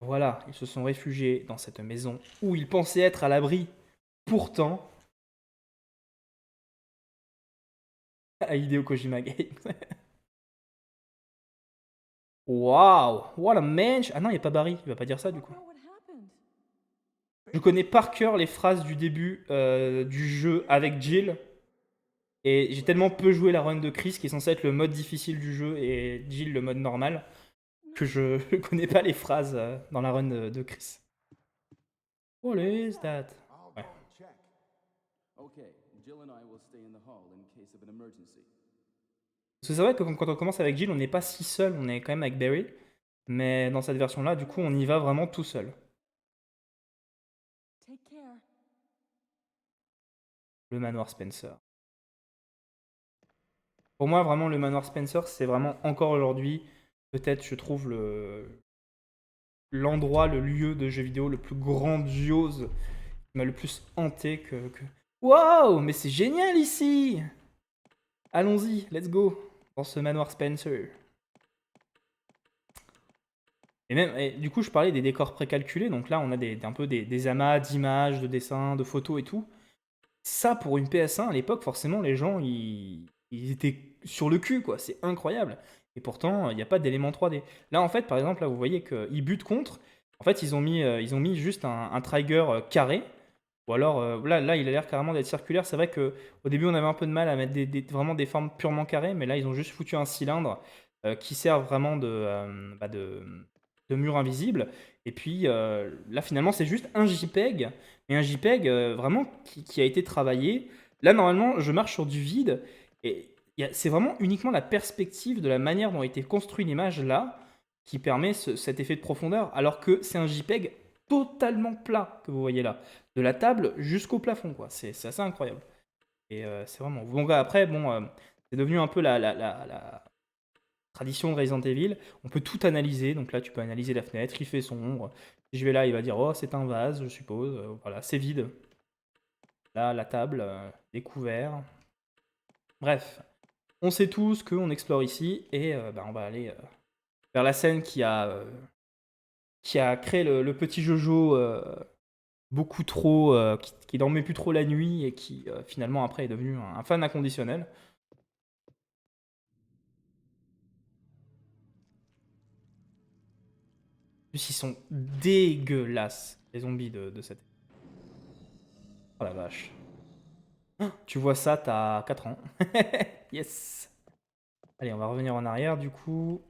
Voilà, ils se sont réfugiés dans cette maison où ils pensaient être à l'abri. Pourtant, à Hideo Kojima Games. Waouh, what a mensch. Ah non, il n'y a pas Barry, il va pas dire ça du coup. Je connais par cœur les phrases du début du jeu avec Jill. Et j'ai tellement peu joué la run de Chris, qui est censé être le mode difficile du jeu, et Jill le mode normal, que je ne connais pas les phrases dans la run de Chris. What is that? I'll Ouais. go and check. Okay, Jill and I will stay in the hall in case of an emergency. Parce que c'est vrai que quand on commence avec Jill, on n'est pas si seul, on est quand même avec Barry. Mais dans cette version-là, du coup, on y va vraiment tout seul. Take care. Le manoir Spencer. Pour moi, vraiment, le manoir Spencer, c'est vraiment encore aujourd'hui, peut-être, je trouve, l'endroit, le lieu de jeu vidéo le plus grandiose, qui m'a le plus hanté que... Waouh, mais c'est génial ici! Allons-y, let's go, dans ce manoir Spencer. Et du coup, je parlais des décors précalculés, donc là, on a un peu des amas d'images, de dessins, de photos et tout. ça pour une PS1 à l'époque, forcément, les gens ils étaient sur le cul, quoi. C'est incroyable. Et pourtant, il n'y a pas d'élément 3D. Là, en fait, par exemple, là, vous voyez qu'ils butent contre. En fait, ils ont mis juste un trigger carré. Ou alors, là, il a l'air carrément d'être circulaire. C'est vrai qu'au début, on avait un peu de mal à mettre vraiment des formes purement carrées, mais là, ils ont juste foutu un cylindre qui sert vraiment de mur invisible. Et puis, là, finalement, c'est juste un JPEG, mais un JPEG vraiment qui a été travaillé. Là, normalement, je marche sur du vide, et c'est vraiment uniquement la perspective de la manière dont a été construite l'image là qui permet cet effet de profondeur, alors que c'est un JPEG totalement plat que vous voyez là, de la table jusqu'au plafond, quoi. C'est assez incroyable. Et c'est vraiment. Bon, après, bon, c'est devenu un peu la tradition de Resident Evil. On peut tout analyser. Donc là, tu peux analyser la fenêtre, il fait sombre. Si je vais là, il va dire oh, c'est un vase, je suppose. Voilà, c'est vide. Là, la table, les couverts. Bref, on sait tous qu'on explore ici et on va aller vers la scène qui a créé le petit Jojo beaucoup trop, qui dormait plus trop la nuit et qui finalement après est devenu un fan inconditionnel. En plus, ils sont dégueulasses, les zombies de cette. Oh la vache. Tu vois ça, t'as 4 ans. Yes. Allez, on va revenir en arrière du coup.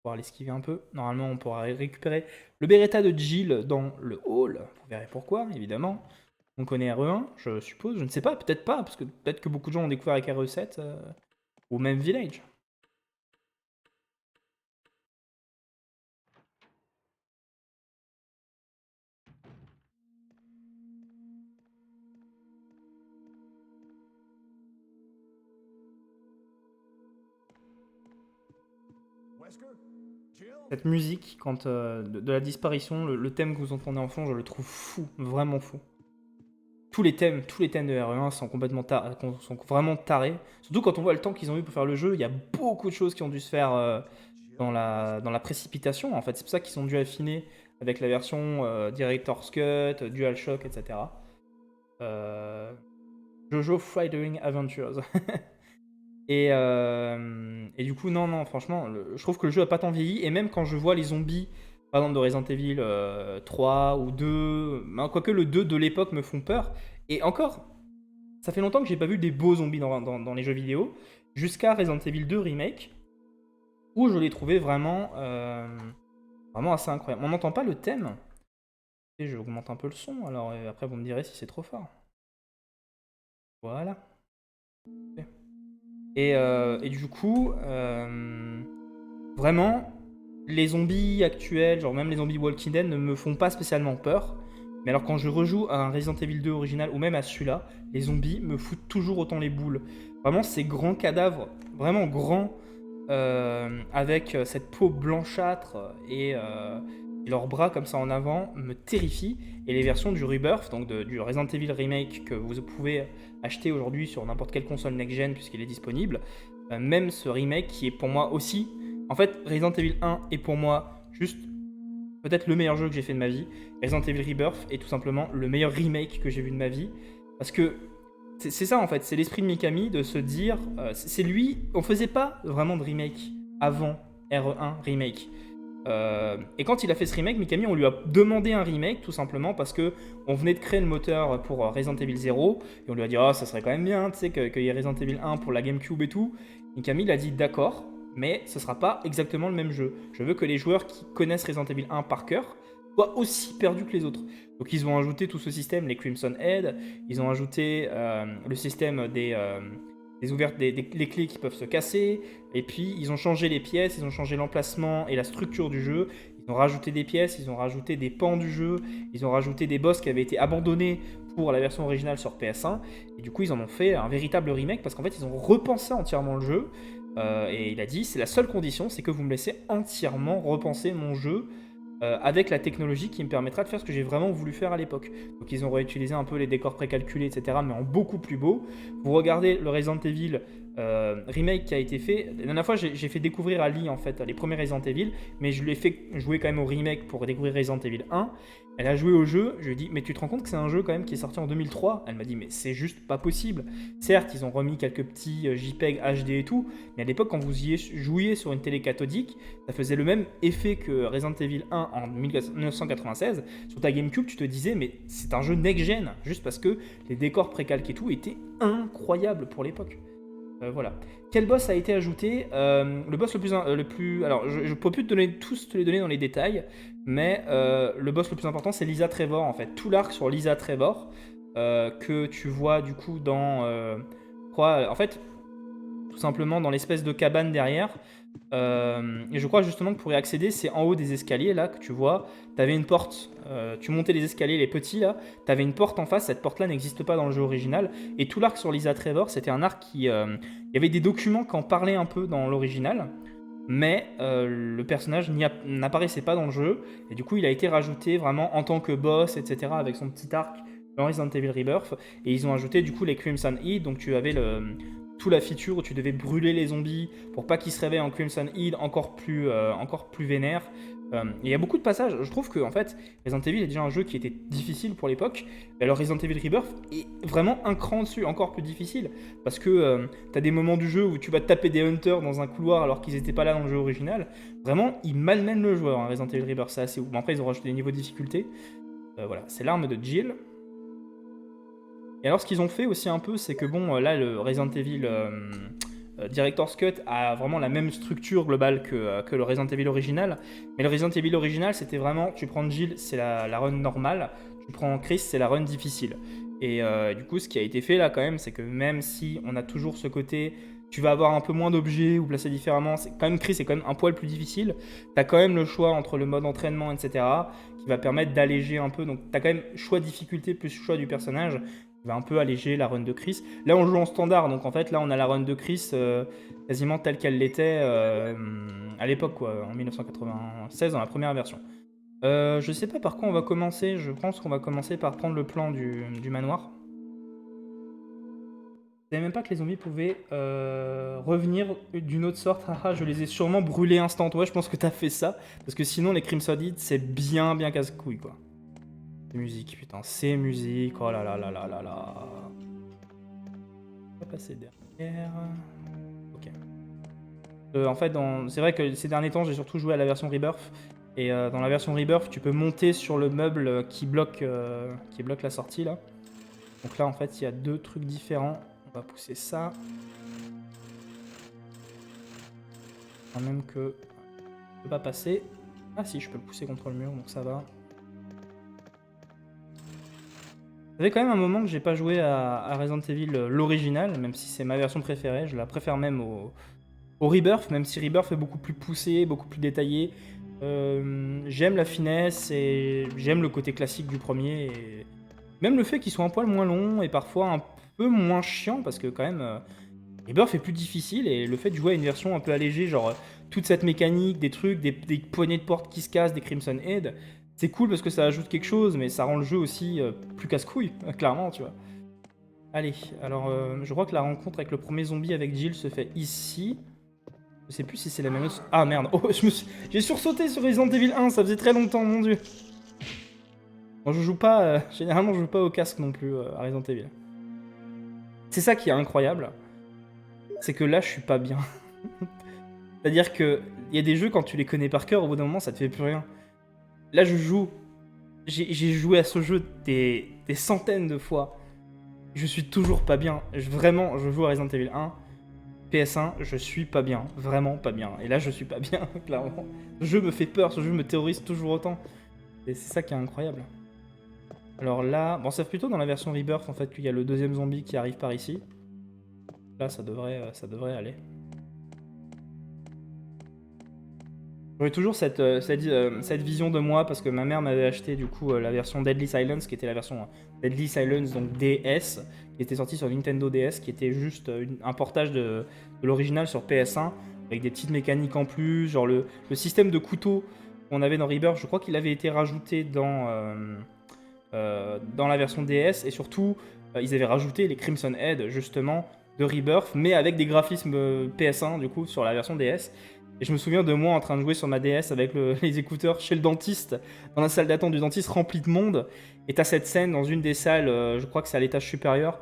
Pouvoir l'esquiver un peu. Normalement, on pourra récupérer le Beretta de Jill dans le hall. Vous verrez pourquoi, évidemment. On connaît RE1, je suppose. Je ne sais pas, peut-être pas, parce que peut-être que beaucoup de gens ont découvert avec RE7 ou même Village. Wesker? Jill? Cette musique, quand de la disparition, le thème que vous entendez en fond, je le trouve fou, vraiment fou. Tous les thèmes de RE1 sont complètement sont vraiment tarés. Surtout quand on voit le temps qu'ils ont eu pour faire le jeu, il y a beaucoup de choses qui ont dû se faire dans la précipitation. En fait, c'est pour ça qu'ils ont dû affiner avec la version Director's Cut, DualShock, etc. Jojo Friday Adventures. Et du coup, non, franchement, je trouve que le jeu a pas tant vieilli. Et même quand je vois les zombies, par exemple de Resident Evil 3 ou 2, quoique le 2 de l'époque me font peur. Et encore, ça fait longtemps que j'ai pas vu des beaux zombies dans les jeux vidéo, jusqu'à Resident Evil 2 Remake, où je l'ai trouvé vraiment assez incroyable. On n'entend pas le thème. Et je augmente un peu le son, alors après vous me direz si c'est trop fort. Voilà. Et du coup, vraiment, les zombies actuels, genre même les zombies Walking Dead, ne me font pas spécialement peur. Mais alors quand je rejoue à un Resident Evil 2 original, ou même à celui-là, les zombies me foutent toujours autant les boules. Vraiment, ces grands cadavres, vraiment grands, avec cette peau blanchâtre et leurs bras comme ça en avant, me terrifient. Et les versions du Rebirth, donc du Resident Evil Remake que vous pouvez acheter aujourd'hui sur n'importe quelle console next-gen puisqu'il est disponible, même ce remake qui est pour moi aussi... En fait, Resident Evil 1 est pour moi juste peut-être le meilleur jeu que j'ai fait de ma vie. Resident Evil Rebirth est tout simplement le meilleur remake que j'ai vu de ma vie. Parce que c'est ça en fait, c'est l'esprit de Mikami de se dire... c'est lui, on faisait pas vraiment de remake avant RE1 Remake. Et quand il a fait ce remake, Mikami, on lui a demandé un remake tout simplement parce que on venait de créer le moteur pour Resident Evil 0 et on lui a dit ça serait quand même bien, tu sais, qu'il y ait Resident Evil 1 pour la GameCube et tout. Mikami il a dit d'accord, mais ce sera pas exactement le même jeu. Je veux que les joueurs qui connaissent Resident Evil 1 par cœur soient aussi perdus que les autres. Donc ils ont ajouté tout ce système, les Crimson Head, ils ont ajouté le système les clés qui peuvent se casser, et puis ils ont changé les pièces, ils ont changé l'emplacement et la structure du jeu, ils ont rajouté des pièces, ils ont rajouté des pans du jeu, ils ont rajouté des boss qui avaient été abandonnés pour la version originale sur PS1, et du coup ils en ont fait un véritable remake parce qu'en fait ils ont repensé entièrement le jeu, et il a dit c'est la seule condition, c'est que vous me laissez entièrement repenser mon jeu avec la technologie qui me permettra de faire ce que j'ai vraiment voulu faire à l'époque. Donc ils ont réutilisé un peu les décors précalculés, etc., mais en beaucoup plus beau. Vous regardez le Resident Evil remake qui a été fait. La dernière fois, j'ai fait découvrir à Lee en fait les premiers Resident Evil, mais je lui ai fait jouer quand même au remake pour découvrir Resident Evil 1. Elle a joué au jeu, je lui ai dit mais tu te rends compte que c'est un jeu quand même qui est sorti en 2003? Elle m'a dit mais c'est juste pas possible. Certes, ils ont remis quelques petits JPEG HD et tout, mais à l'époque quand vous y jouiez sur une télé cathodique, ça faisait le même effet que Resident Evil 1 en 1996. Sur ta GameCube, tu te disais mais c'est un jeu next-gen, juste parce que les décors précalques et tout étaient incroyables pour l'époque. Voilà. Quel boss a été ajouté? Le boss le plus... Alors, je ne peux plus te les donner dans les détails, mais le boss le plus important, c'est Lisa Trevor, en fait. Tout l'arc sur Lisa Trevor, que tu vois, du coup, dans... en fait, tout simplement, dans l'espèce de cabane derrière. Et je crois, justement, que pour y accéder, c'est en haut des escaliers, là, que tu vois. Tu avais une porte. Tu montais les escaliers, les petits, là. Tu avais une porte en face. Cette porte-là n'existe pas dans le jeu original. Et tout l'arc sur Lisa Trevor, c'était un arc qui... Il y avait des documents qui en parlaient un peu dans l'original, mais le personnage n'apparaissait pas dans le jeu, et du coup il a été rajouté vraiment en tant que boss, etc., avec son petit arc dans Resident Evil Rebirth, et ils ont ajouté du coup les Crimson Heat, donc tu avais toute la feature où tu devais brûler les zombies pour pas qu'ils se réveillent en Crimson Heat encore plus vénère. Il y a beaucoup de passages. Je trouve que en fait, Resident Evil est déjà un jeu qui était difficile pour l'époque. Et alors Resident Evil Rebirth est vraiment un cran dessus, encore plus difficile. Parce que t'as des moments du jeu où tu vas taper des hunters dans un couloir alors qu'ils n'étaient pas là dans le jeu original. Vraiment, ils malmènent le joueur, hein, Resident Evil Rebirth, c'est assez ouf. Bon, après, ils ont rajouté des niveaux de difficulté. Voilà, c'est l'arme de Jill. Et alors, ce qu'ils ont fait aussi un peu, c'est que bon, là, le Resident Evil... Director's Cut a vraiment la même structure globale que le Resident Evil original, mais le Resident Evil original c'était vraiment, tu prends Jill c'est la run normale, tu prends Chris c'est la run difficile, et du coup ce qui a été fait là quand même c'est que même si on a toujours ce côté, tu vas avoir un peu moins d'objets ou placés différemment, c'est quand même Chris c'est quand même un poil plus difficile, t'as quand même le choix entre le mode entraînement etc qui va permettre d'alléger un peu, donc t'as quand même choix difficulté plus choix du personnage, va un peu alléger la run de Chris. Là, on joue en standard, donc en fait, là, on a la run de Chris quasiment telle qu'elle l'était à l'époque, quoi, en 1996, dans la première version. Je sais pas par quoi on va commencer. Je pense qu'on va commencer par prendre le plan du manoir. Je savais même pas que les zombies pouvaient revenir d'une autre sorte. Haha, je les ai sûrement brûlés instant. Ouais, je pense que t'as fait ça. Parce que sinon, les Crimson Heat, c'est bien casse-couille, quoi. Musique, putain, c'est musique, oh là là là là là là. On va passer derrière. Ok. En fait, c'est vrai que ces derniers temps, j'ai surtout joué à la version Rebirth. Et dans la version Rebirth, tu peux monter sur le meuble qui bloque la sortie, là. Donc là, en fait, il y a deux trucs différents. On va pousser ça. Quand même que... Je peux pas passer. Ah si, je peux le pousser contre le mur, donc ça va. Ça fait quand même un moment que j'ai pas joué à Resident Evil l'original, même si c'est ma version préférée. Je la préfère même au Rebirth, même si Rebirth est beaucoup plus poussé, beaucoup plus détaillé. J'aime la finesse et j'aime le côté classique du premier. Et même le fait qu'il soit un poil moins long et parfois un peu moins chiant, parce que quand même, Rebirth est plus difficile et le fait de jouer à une version un peu allégée, genre toute cette mécanique, des trucs, des poignées de porte qui se cassent, des Crimson Head... C'est cool parce que ça ajoute quelque chose, mais ça rend le jeu aussi plus casse-couille, clairement, tu vois. Allez, alors je crois que la rencontre avec le premier zombie avec Jill se fait ici. Je sais plus si c'est la même chose. Ah merde, oh, j'ai sursauté sur Resident Evil 1, ça faisait très longtemps, mon dieu. Moi je joue pas, généralement je joue pas au casque non plus à Resident Evil. C'est ça qui est incroyable, c'est que là je suis pas bien. C'est-à-dire que il y a des jeux quand tu les connais par cœur, au bout d'un moment ça te fait plus rien. Là, je joue. J'ai joué à ce jeu des centaines de fois. Je suis toujours pas bien. Vraiment, je joue à Resident Evil 1. PS1, je suis pas bien. Vraiment pas bien. Et là, je suis pas bien, clairement. Ce jeu me fait peur, ce jeu me terrorise toujours autant. Et c'est ça qui est incroyable. Alors là, bon, c'est plutôt dans la version Rebirth, en fait, qu'il y a le deuxième zombie qui arrive par ici. Là, ça devrait aller. J'aurais toujours cette vision de moi parce que ma mère m'avait acheté du coup la version Deadly Silence qui était la version Deadly Silence donc DS qui était sortie sur Nintendo DS qui était juste un portage de l'original sur PS1 avec des petites mécaniques en plus, genre le système de couteau qu'on avait dans Rebirth, je crois qu'il avait été rajouté dans la version DS et surtout ils avaient rajouté les Crimson Head justement de Rebirth, mais avec des graphismes PS1 du coup sur la version DS. Et je me souviens de moi en train de jouer sur ma DS avec les écouteurs chez le dentiste, dans la salle d'attente du dentiste remplie de monde. Et t'as cette scène dans une des salles, je crois que c'est à l'étage supérieur,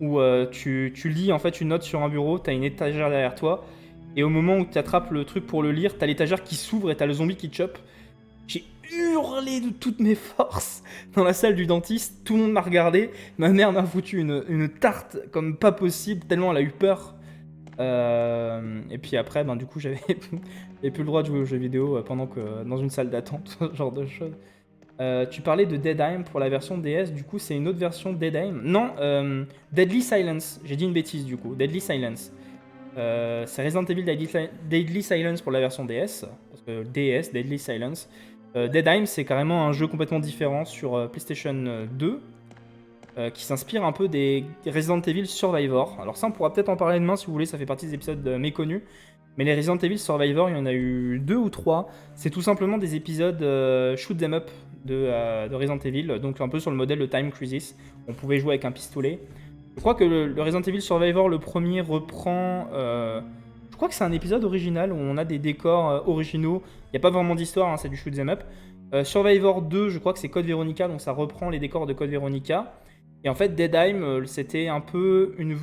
où tu lis en fait une note sur un bureau, t'as une étagère derrière toi, et au moment où tu attrapes le truc pour le lire, t'as l'étagère qui s'ouvre et t'as le zombie qui te chope. J'ai hurlé de toutes mes forces dans la salle du dentiste, tout le monde m'a regardé, ma mère m'a foutu une tarte comme pas possible, tellement elle a eu peur. Et puis après, ben, du coup, j'avais plus le droit de jouer aux jeux vidéo pendant que dans une salle d'attente, ce genre de choses. Tu parlais de Deadheim pour la version DS, du coup, c'est une autre version de Deadheim. Non, Deadly Silence, j'ai dit une bêtise du coup, Deadly Silence. C'est Resident Evil Deadly Silence pour la version DS, parce que DS, Deadly Silence. Deadheim, c'est carrément un jeu complètement différent sur PlayStation 2, qui s'inspire un peu des Resident Evil Survivor. Alors ça, on pourra peut-être en parler demain si vous voulez, ça fait partie des épisodes méconnus. Mais les Resident Evil Survivor, il y en a eu 2 ou 3. C'est tout simplement des épisodes shoot 'em up de Resident Evil, donc un peu sur le modèle de Time Crisis. On pouvait jouer avec un pistolet. Je crois que le Resident Evil Survivor, le premier, reprend... je crois que c'est un épisode original où on a des décors originaux. Il n'y a pas vraiment d'histoire, hein, c'est du shoot 'em up. Survivor 2, je crois que c'est Code Veronica, donc ça reprend les décors de Code Veronica. Et en fait, Deadheim, c'était un peu une...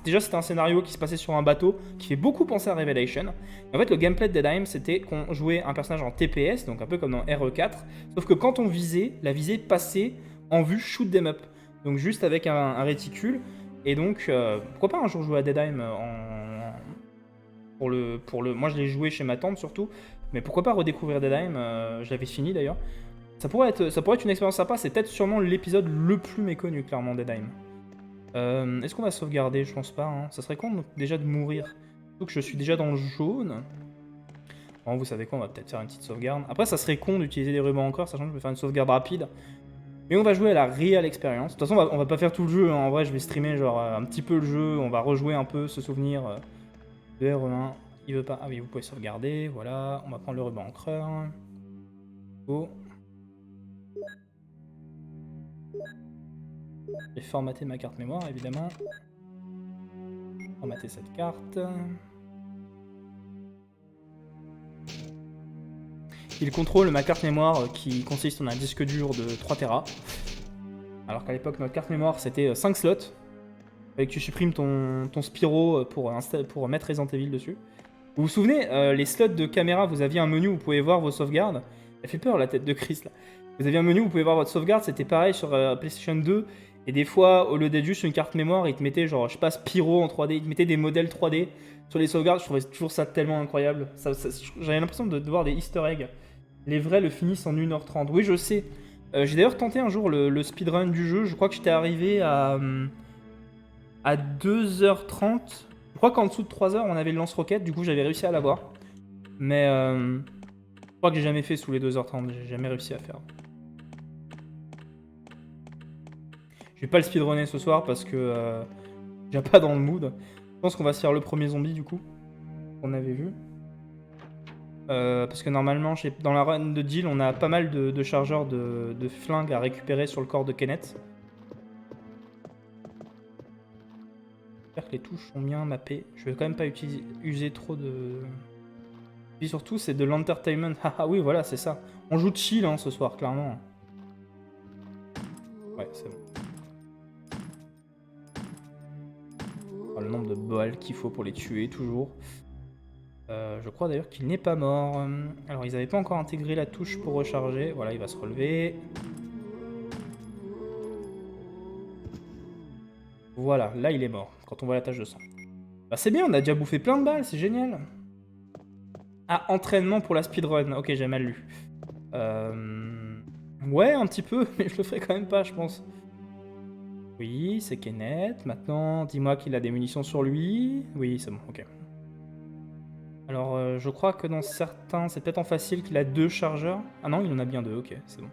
Déjà, c'était un scénario qui se passait sur un bateau, qui fait beaucoup penser à Revelation. Et en fait, le gameplay de Deadheim, c'était qu'on jouait un personnage en TPS, donc un peu comme dans RE4, sauf que quand on visait, la visée passait en vue shoot 'em up. Donc juste avec un réticule. Et donc, pourquoi pas un jour jouer à Deadheim pour le... Moi, je l'ai joué chez ma tante surtout, mais pourquoi pas redécouvrir Deadheim, je l'avais fini d'ailleurs. Ça pourrait être une expérience sympa, c'est peut-être sûrement l'épisode le plus méconnu, clairement, Deadheim. Est-ce qu'on va sauvegarder? Je pense pas, hein. Ça serait con déjà de mourir. Surtout que je suis déjà dans le jaune. Bon, vous savez quoi, on va peut-être faire une petite sauvegarde. Après, ça serait con d'utiliser des rubans encore, sachant que je vais faire une sauvegarde rapide. Mais on va jouer à la real expérience. De toute façon, on va pas faire tout le jeu, hein. En vrai, je vais streamer genre un petit peu le jeu. On va rejouer un peu, se souvenir de RE1. Il veut pas... Ah oui, vous pouvez sauvegarder, voilà. On va prendre le ruban encreur. Go. J'ai formaté ma carte mémoire, évidemment. Formater cette carte. Il contrôle ma carte mémoire qui consiste en un disque dur de 3 Tera. Alors qu'à l'époque, notre carte mémoire, c'était 5 slots. Avec tu supprimes ton Spyro pour mettre Resident Evil dessus. Vous vous souvenez, les slots de caméra, vous aviez un menu où vous pouvez voir vos sauvegardes. Ça fait peur la tête de Chris là. Vous aviez un menu où vous pouvez voir votre sauvegarde, c'était pareil sur PlayStation 2. Et des fois, au lieu d'être juste une carte mémoire, il te mettait genre, je sais pas, Spyro en 3D, il te mettait des modèles 3D sur les sauvegardes. Je trouvais toujours ça tellement incroyable. J'avais l'impression de voir des easter eggs. Les vrais le finissent en 1h30. Oui, je sais. J'ai d'ailleurs tenté un jour le speedrun du jeu. Je crois que j'étais arrivé à 2h30. Je crois qu'en dessous de 3h, on avait le lance-roquette. Du coup, j'avais réussi à l'avoir. Mais je crois que j'ai jamais fait sous les 2h30. J'ai jamais réussi à faire. Je vais pas le speedrunner ce soir parce que j'ai pas dans le mood. Je pense qu'on va se faire le premier zombie du coup. On avait vu. Parce que normalement, dans la run de Jill, on a pas mal de chargeurs de flingues à récupérer sur le corps de Kenneth. J'espère que les touches sont bien mappées. Je vais quand même pas user trop de... Puis surtout, c'est de l'entertainment. Ah oui, voilà, c'est ça. On joue chill hein, ce soir, clairement. Ouais, c'est bon. Oh, le nombre de balles qu'il faut pour les tuer, toujours. Je crois d'ailleurs qu'il n'est pas mort. Alors, ils n'avaient pas encore intégré la touche pour recharger. Voilà, il va se relever. Voilà, là, il est mort, quand on voit la tache de sang. Bah, c'est bien, on a déjà bouffé plein de balles, c'est génial. Ah, entraînement pour la speedrun. Ok, j'ai mal lu. Ouais, un petit peu, mais je le ferai quand même pas, je pense. Oui, c'est Kenneth. Maintenant, dis-moi qu'il a des munitions sur lui. Oui, c'est bon, ok. Alors, je crois que dans certains, c'est peut-être en facile qu'il a 2 chargeurs. Ah non, il en a bien 2, ok, c'est bon.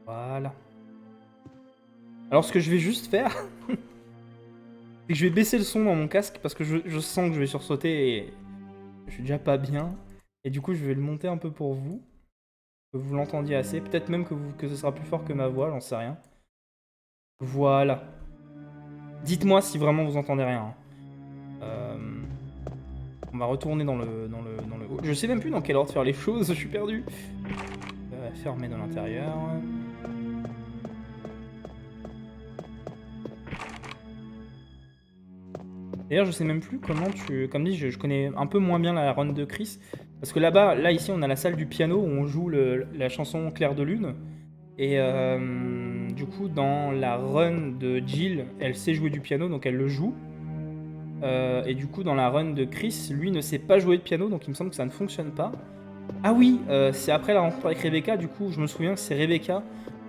Voilà. Alors, ce que je vais juste faire, c'est que je vais baisser le son dans mon casque parce que je sens que je vais sursauter et je suis déjà pas bien. Et du coup, je vais le monter un peu pour vous. Que vous l'entendiez assez. Peut-être même que ce sera plus fort que ma voix, j'en sais rien. Voilà. Dites-moi si vraiment vous entendez rien. On va retourner dans le hall. Je sais même plus dans quel ordre faire les choses, je suis perdu. Fermer de l'intérieur. D'ailleurs, je sais même plus comment tu... Comme dit, je connais un peu moins bien la run de Chris. Parce que là-bas, là ici, on a la salle du piano où on joue la chanson Clair de Lune. Et du coup, dans la run de Jill, elle sait jouer du piano, donc elle le joue. Et du coup, dans la run de Chris, lui ne sait pas jouer de piano, donc il me semble que ça ne fonctionne pas. Ah oui, c'est après la rencontre avec Rebecca, du coup, je me souviens que c'est Rebecca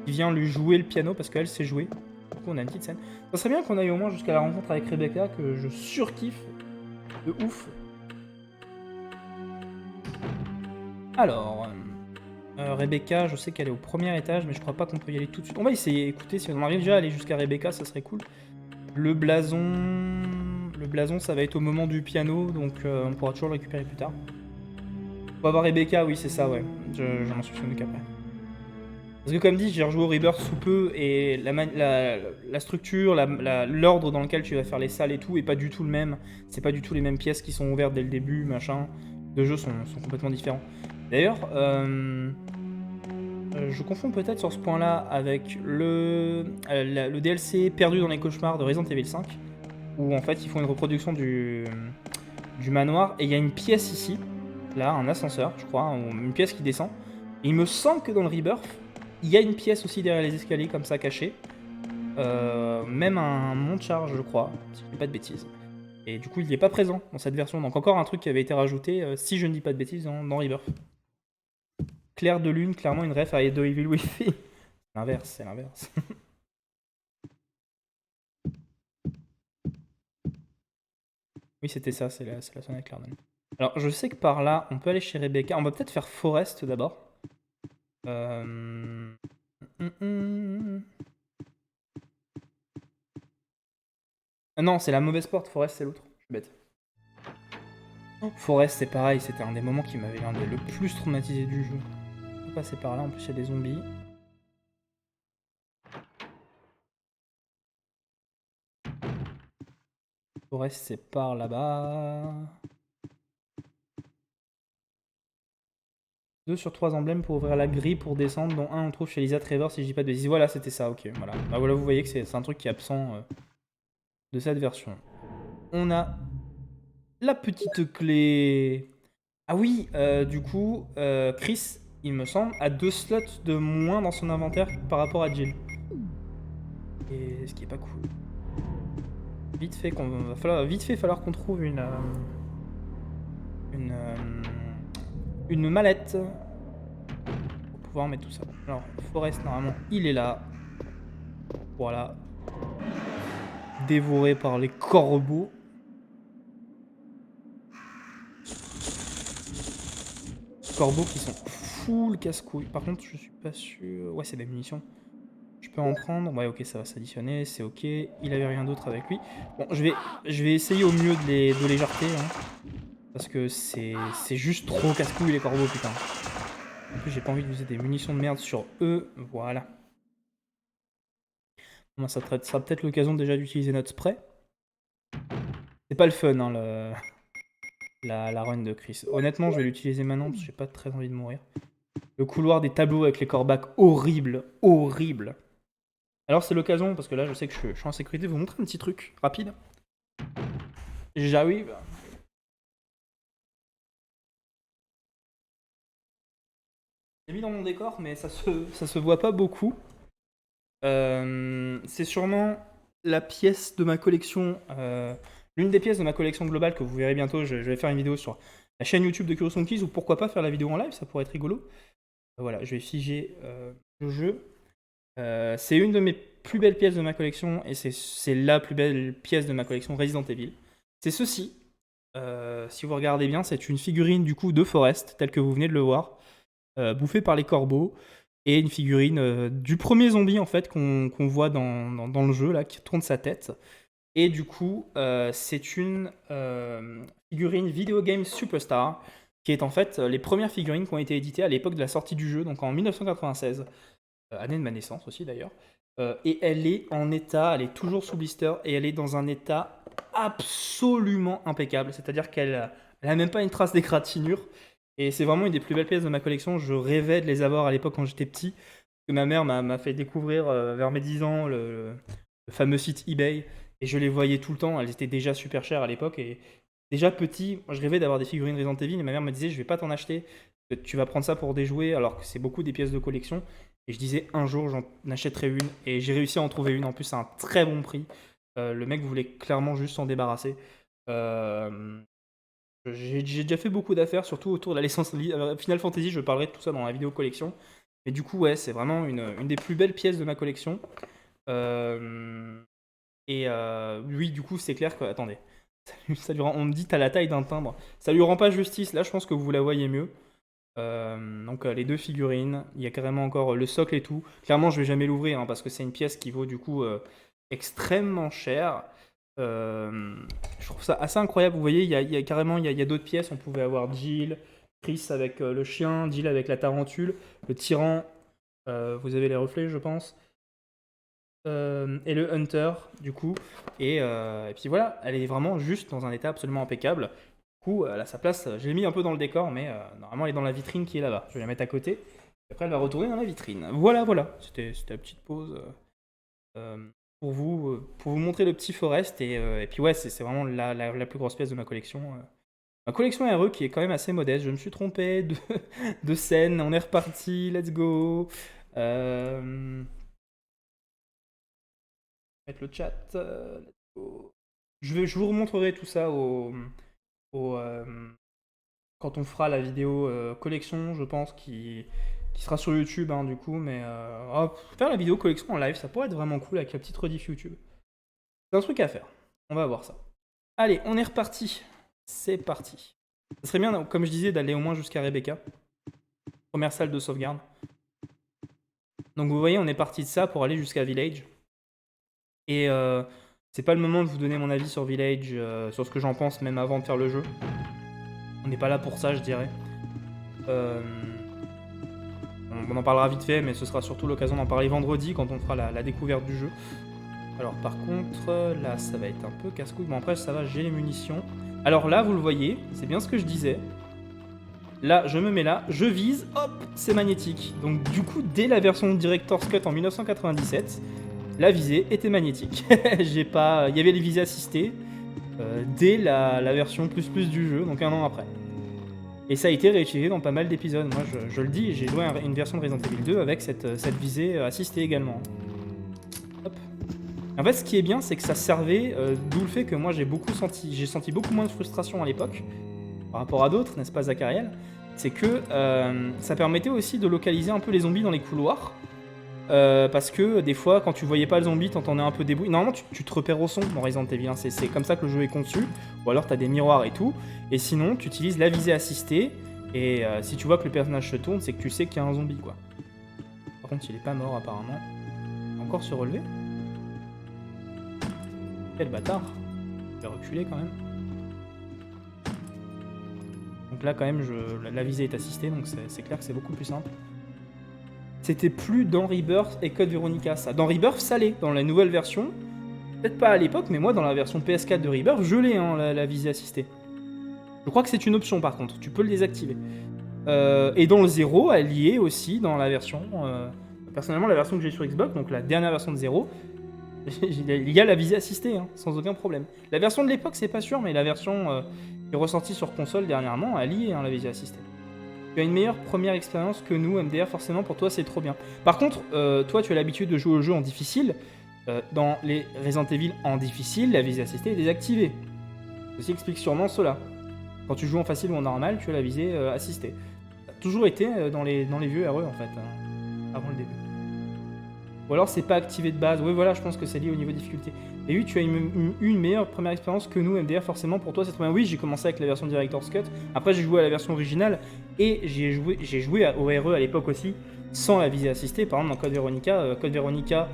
qui vient lui jouer le piano parce qu'elle sait jouer. Du coup, on a une petite scène. Ça serait bien qu'on aille au moins jusqu'à la rencontre avec Rebecca, que je surkiffe de ouf. Alors, Rebecca, je sais qu'elle est au premier étage, mais je crois pas qu'on peut y aller tout de suite. On va essayer, écoutez, si on arrive déjà à aller jusqu'à Rebecca, ça serait cool. Le blason, ça va être au moment du piano, donc on pourra toujours le récupérer plus tard. On va voir Rebecca, oui, c'est ça, ouais. Je m'en suis souvenu qu'après. Parce que comme dit, j'ai rejoué au Rebirth sous peu, et la structure, l'ordre dans lequel tu vas faire les salles et tout est pas du tout le même. C'est pas du tout les mêmes pièces qui sont ouvertes dès le début, machin. Les jeux sont complètement différents. D'ailleurs, je confonds peut-être sur ce point-là avec le DLC Perdu dans les cauchemars de Resident Evil 5, où en fait ils font une reproduction du manoir, et il y a une pièce ici, là, un ascenseur, je crois, une pièce qui descend. Et il me semble que dans le Rebirth, il y a une pièce aussi derrière les escaliers, comme ça, cachée. Même un monte-charge, je crois, si je dis pas de bêtises. Et du coup, il n'y est pas présent dans cette version. Donc encore un truc qui avait été rajouté, si je ne dis pas de bêtises, dans Rebirth. Clair de Lune, clairement une ref à Edo Evil Wi-Fi. C'est l'inverse, c'est l'inverse. Oui, c'était ça, c'est la sonnette Clair de Lune. Alors, je sais que par là, on peut aller chez Rebecca. On va peut-être faire Forest d'abord. Ah non, c'est la mauvaise porte, Forest c'est l'autre. Je suis bête. Forest c'est pareil, c'était un des moments qui m'avait le plus traumatisé du jeu. On peut passer par là, en plus il y a des zombies. Forest c'est par là-bas. 2 sur 3 emblèmes pour ouvrir la grille pour descendre, dont un on trouve chez Lisa Trevor si je dis pas de bêtises. Voilà, c'était ça, ok. Voilà. Bah voilà, vous voyez que c'est un truc qui est absent de cette version. On a la petite clé. Ah oui, du coup, Chris, il me semble, a 2 slots de moins dans son inventaire par rapport à Jill. Et ce qui est pas cool. Vite fait falloir qu'on trouve une mallette pour pouvoir mettre tout ça. Alors, Forest, normalement, il est là. Voilà. Dévoré par les corbeaux. Corbeaux qui sont full casse-couilles. Par contre, je suis pas sûr... Ouais, c'est des munitions. Je peux en prendre. Ouais, ok, ça va s'additionner, c'est ok. Il avait rien d'autre avec lui. Bon, je vais essayer au mieux de les jarter. Hein, parce que c'est juste trop casse-couilles les corbeaux, putain. En plus, j'ai pas envie de user des munitions de merde sur eux. Voilà. Bon, ça sera peut-être l'occasion déjà d'utiliser notre spray. C'est pas le fun, hein, la run de Chris. Honnêtement, je vais l'utiliser maintenant parce que j'ai pas très envie de mourir. Le couloir des tableaux avec les corbacs, horrible, horrible. Alors c'est l'occasion, parce que là je sais que je suis en sécurité, de vous montrer un petit truc rapide. J'arrive. J'ai mis dans mon décor, mais ça se voit pas beaucoup. C'est sûrement la pièce de ma collection, l'une des pièces de ma collection globale que vous verrez bientôt. Je vais faire une vidéo sur la chaîne YouTube de Kurosonkeys, ou pourquoi pas faire la vidéo en live, ça pourrait être rigolo. Voilà, je vais figer le jeu. C'est une de mes plus belles pièces de ma collection, et c'est la plus belle pièce de ma collection Resident Evil. C'est ceci. Si vous regardez bien, c'est une figurine du coup de Forest, telle que vous venez de le voir, bouffée par les corbeaux, et une figurine du premier zombie en fait qu'on voit dans le jeu là, qui tourne sa tête. Et du coup, c'est une figurine Video Game Superstar, qui est en fait les premières figurines qui ont été éditées à l'époque de la sortie du jeu, donc en 1996. Année de ma naissance aussi d'ailleurs. Et elle est en état, elle est toujours sous blister et elle est dans un état absolument impeccable. C'est-à-dire qu'elle n'a même pas une trace d'égratignure. Et c'est vraiment une des plus belles pièces de ma collection. Je rêvais de les avoir à l'époque quand j'étais petit. Que ma mère m'a fait découvrir vers mes 10 ans le fameux site eBay. Et je les voyais tout le temps. Elles étaient déjà super chères à l'époque. Et déjà petit, moi, je rêvais d'avoir des figurines Resident Evil. Et ma mère me disait, je vais pas t'en acheter. Tu vas prendre ça pour des jouets alors que c'est beaucoup des pièces de collection. Et je disais, un jour, j'en achèterai une. Et j'ai réussi à en trouver une. En plus, à un très bon prix. Le mec voulait clairement juste s'en débarrasser. Euh, j'ai déjà fait beaucoup d'affaires, surtout autour de la licence Final Fantasy. Je parlerai de tout ça dans la vidéo collection. Mais du coup, ouais, c'est vraiment une des plus belles pièces de ma collection. Euh, oui, du coup, c'est clair que. Attendez. On me dit, t'as la taille d'un timbre. Ça lui rend pas justice. Là, je pense que vous la voyez mieux. Donc les deux figurines, il y a carrément encore le socle et tout. Clairement, je vais jamais l'ouvrir hein, parce que c'est une pièce qui vaut du coup extrêmement cher. Je trouve ça assez incroyable. Vous voyez, il y a carrément il y a d'autres pièces. On pouvait avoir Jill, Chris avec le chien, Jill avec la tarentule, le tyran. Vous avez les reflets, je pense. Et le Hunter, du coup. Et puis voilà, elle est vraiment juste dans un état absolument impeccable. Du coup, elle a sa place. Je l'ai mis un peu dans le décor, mais normalement, elle est dans la vitrine qui est là-bas. Je vais la mettre à côté. Et après, elle va retourner dans la vitrine. Voilà, voilà. C'était la petite pause pour vous montrer le petit Forest. Et puis, ouais, c'est vraiment la plus grosse pièce de ma collection. Ma collection RE qui est quand même assez modeste. Je me suis trompé de scène. On est reparti. Let's go. Mettre le chat. Let's go. Je vous remontrerai tout ça au, quand on fera la vidéo collection, je pense, qui sera sur YouTube, hein, du coup. Mais faire la vidéo collection en live, ça pourrait être vraiment cool avec la petite rediff YouTube. C'est un truc à faire. On va voir ça. Allez, on est reparti. C'est parti. Ça serait bien, comme je disais, d'aller au moins jusqu'à Rebecca. Première salle de sauvegarde. Donc vous voyez, on est parti de ça pour aller jusqu'à Village. Et c'est pas le moment de vous donner mon avis sur Village, sur ce que j'en pense, même avant de faire le jeu. On n'est pas là pour ça, je dirais. On en parlera vite fait, mais ce sera surtout l'occasion d'en parler vendredi quand on fera la découverte du jeu. Alors par contre, là ça va être un peu casse-couille. Bon après ça va, j'ai les munitions. Alors là, vous le voyez, c'est bien ce que je disais. Là, je me mets là, je vise, hop, c'est magnétique. Donc du coup, dès la version Director's Cut en 1997, la visée était magnétique. J'ai pas, il y avait les visées assistées dès la version plus du jeu, donc un an après. Et ça a été réutilisé dans pas mal d'épisodes. Moi, je le dis, j'ai joué à une version de Resident Evil 2 avec cette visée assistée également. Hop. En fait, ce qui est bien, c'est que ça servait, d'où le fait que moi j'ai senti beaucoup moins de frustration à l'époque par rapport à d'autres, n'est-ce pas, Zachariel? C'est que ça permettait aussi de localiser un peu les zombies dans les couloirs. Parce que des fois, quand tu voyais pas le zombie, t'entendais un peu des bruits. Normalement, tu te repères au son dans Resident Evil. Hein. C'est comme ça que le jeu est conçu. Ou alors, t'as des miroirs et tout. Et sinon, tu utilises la visée assistée. Et si tu vois que le personnage se tourne, c'est que tu sais qu'il y a un zombie, quoi. Par contre, il est pas mort, apparemment. Encore se relever. Quel bâtard. Il va reculer, quand même. Donc là, quand même, la visée est assistée. Donc c'est clair que c'est beaucoup plus simple. C'était plus dans Rebirth et Code Veronica, ça. Dans Rebirth, ça l'est. Dans la nouvelle version, peut-être pas à l'époque, mais moi, dans la version PS4 de Rebirth, je l'ai, hein, la visée assistée. Je crois que c'est une option, par contre. Tu peux le désactiver. Et dans le 0, elle y est aussi dans la version... personnellement, la version que j'ai sur Xbox, donc la dernière version de 0, il y a la visée assistée, hein, sans aucun problème. La version de l'époque, c'est pas sûr, mais la version qui est ressortie sur console dernièrement, elle y est, hein, la visée assistée. Tu as une meilleure première expérience que nous, MDR, forcément, pour toi, c'est trop bien. Par contre, toi, tu as l'habitude de jouer au jeu en difficile. Dans les Resident Evil en difficile, la visée assistée est désactivée. Ceci explique sûrement cela. Quand tu joues en facile ou en normal, tu as la visée assistée. Ça a toujours été dans les vieux RE, en fait, hein, avant le début. Ou alors, c'est pas activé de base. Oui, voilà, je pense que c'est lié au niveau de difficulté. Et oui, tu as une meilleure première expérience que nous, MDR, forcément, pour toi, c'est trop bien. Oui, j'ai commencé avec la version Director's Cut. Après, j'ai joué à la version originale. Et j'ai joué au RE à l'époque aussi, sans la visée assistée. Par exemple, dans Code Veronica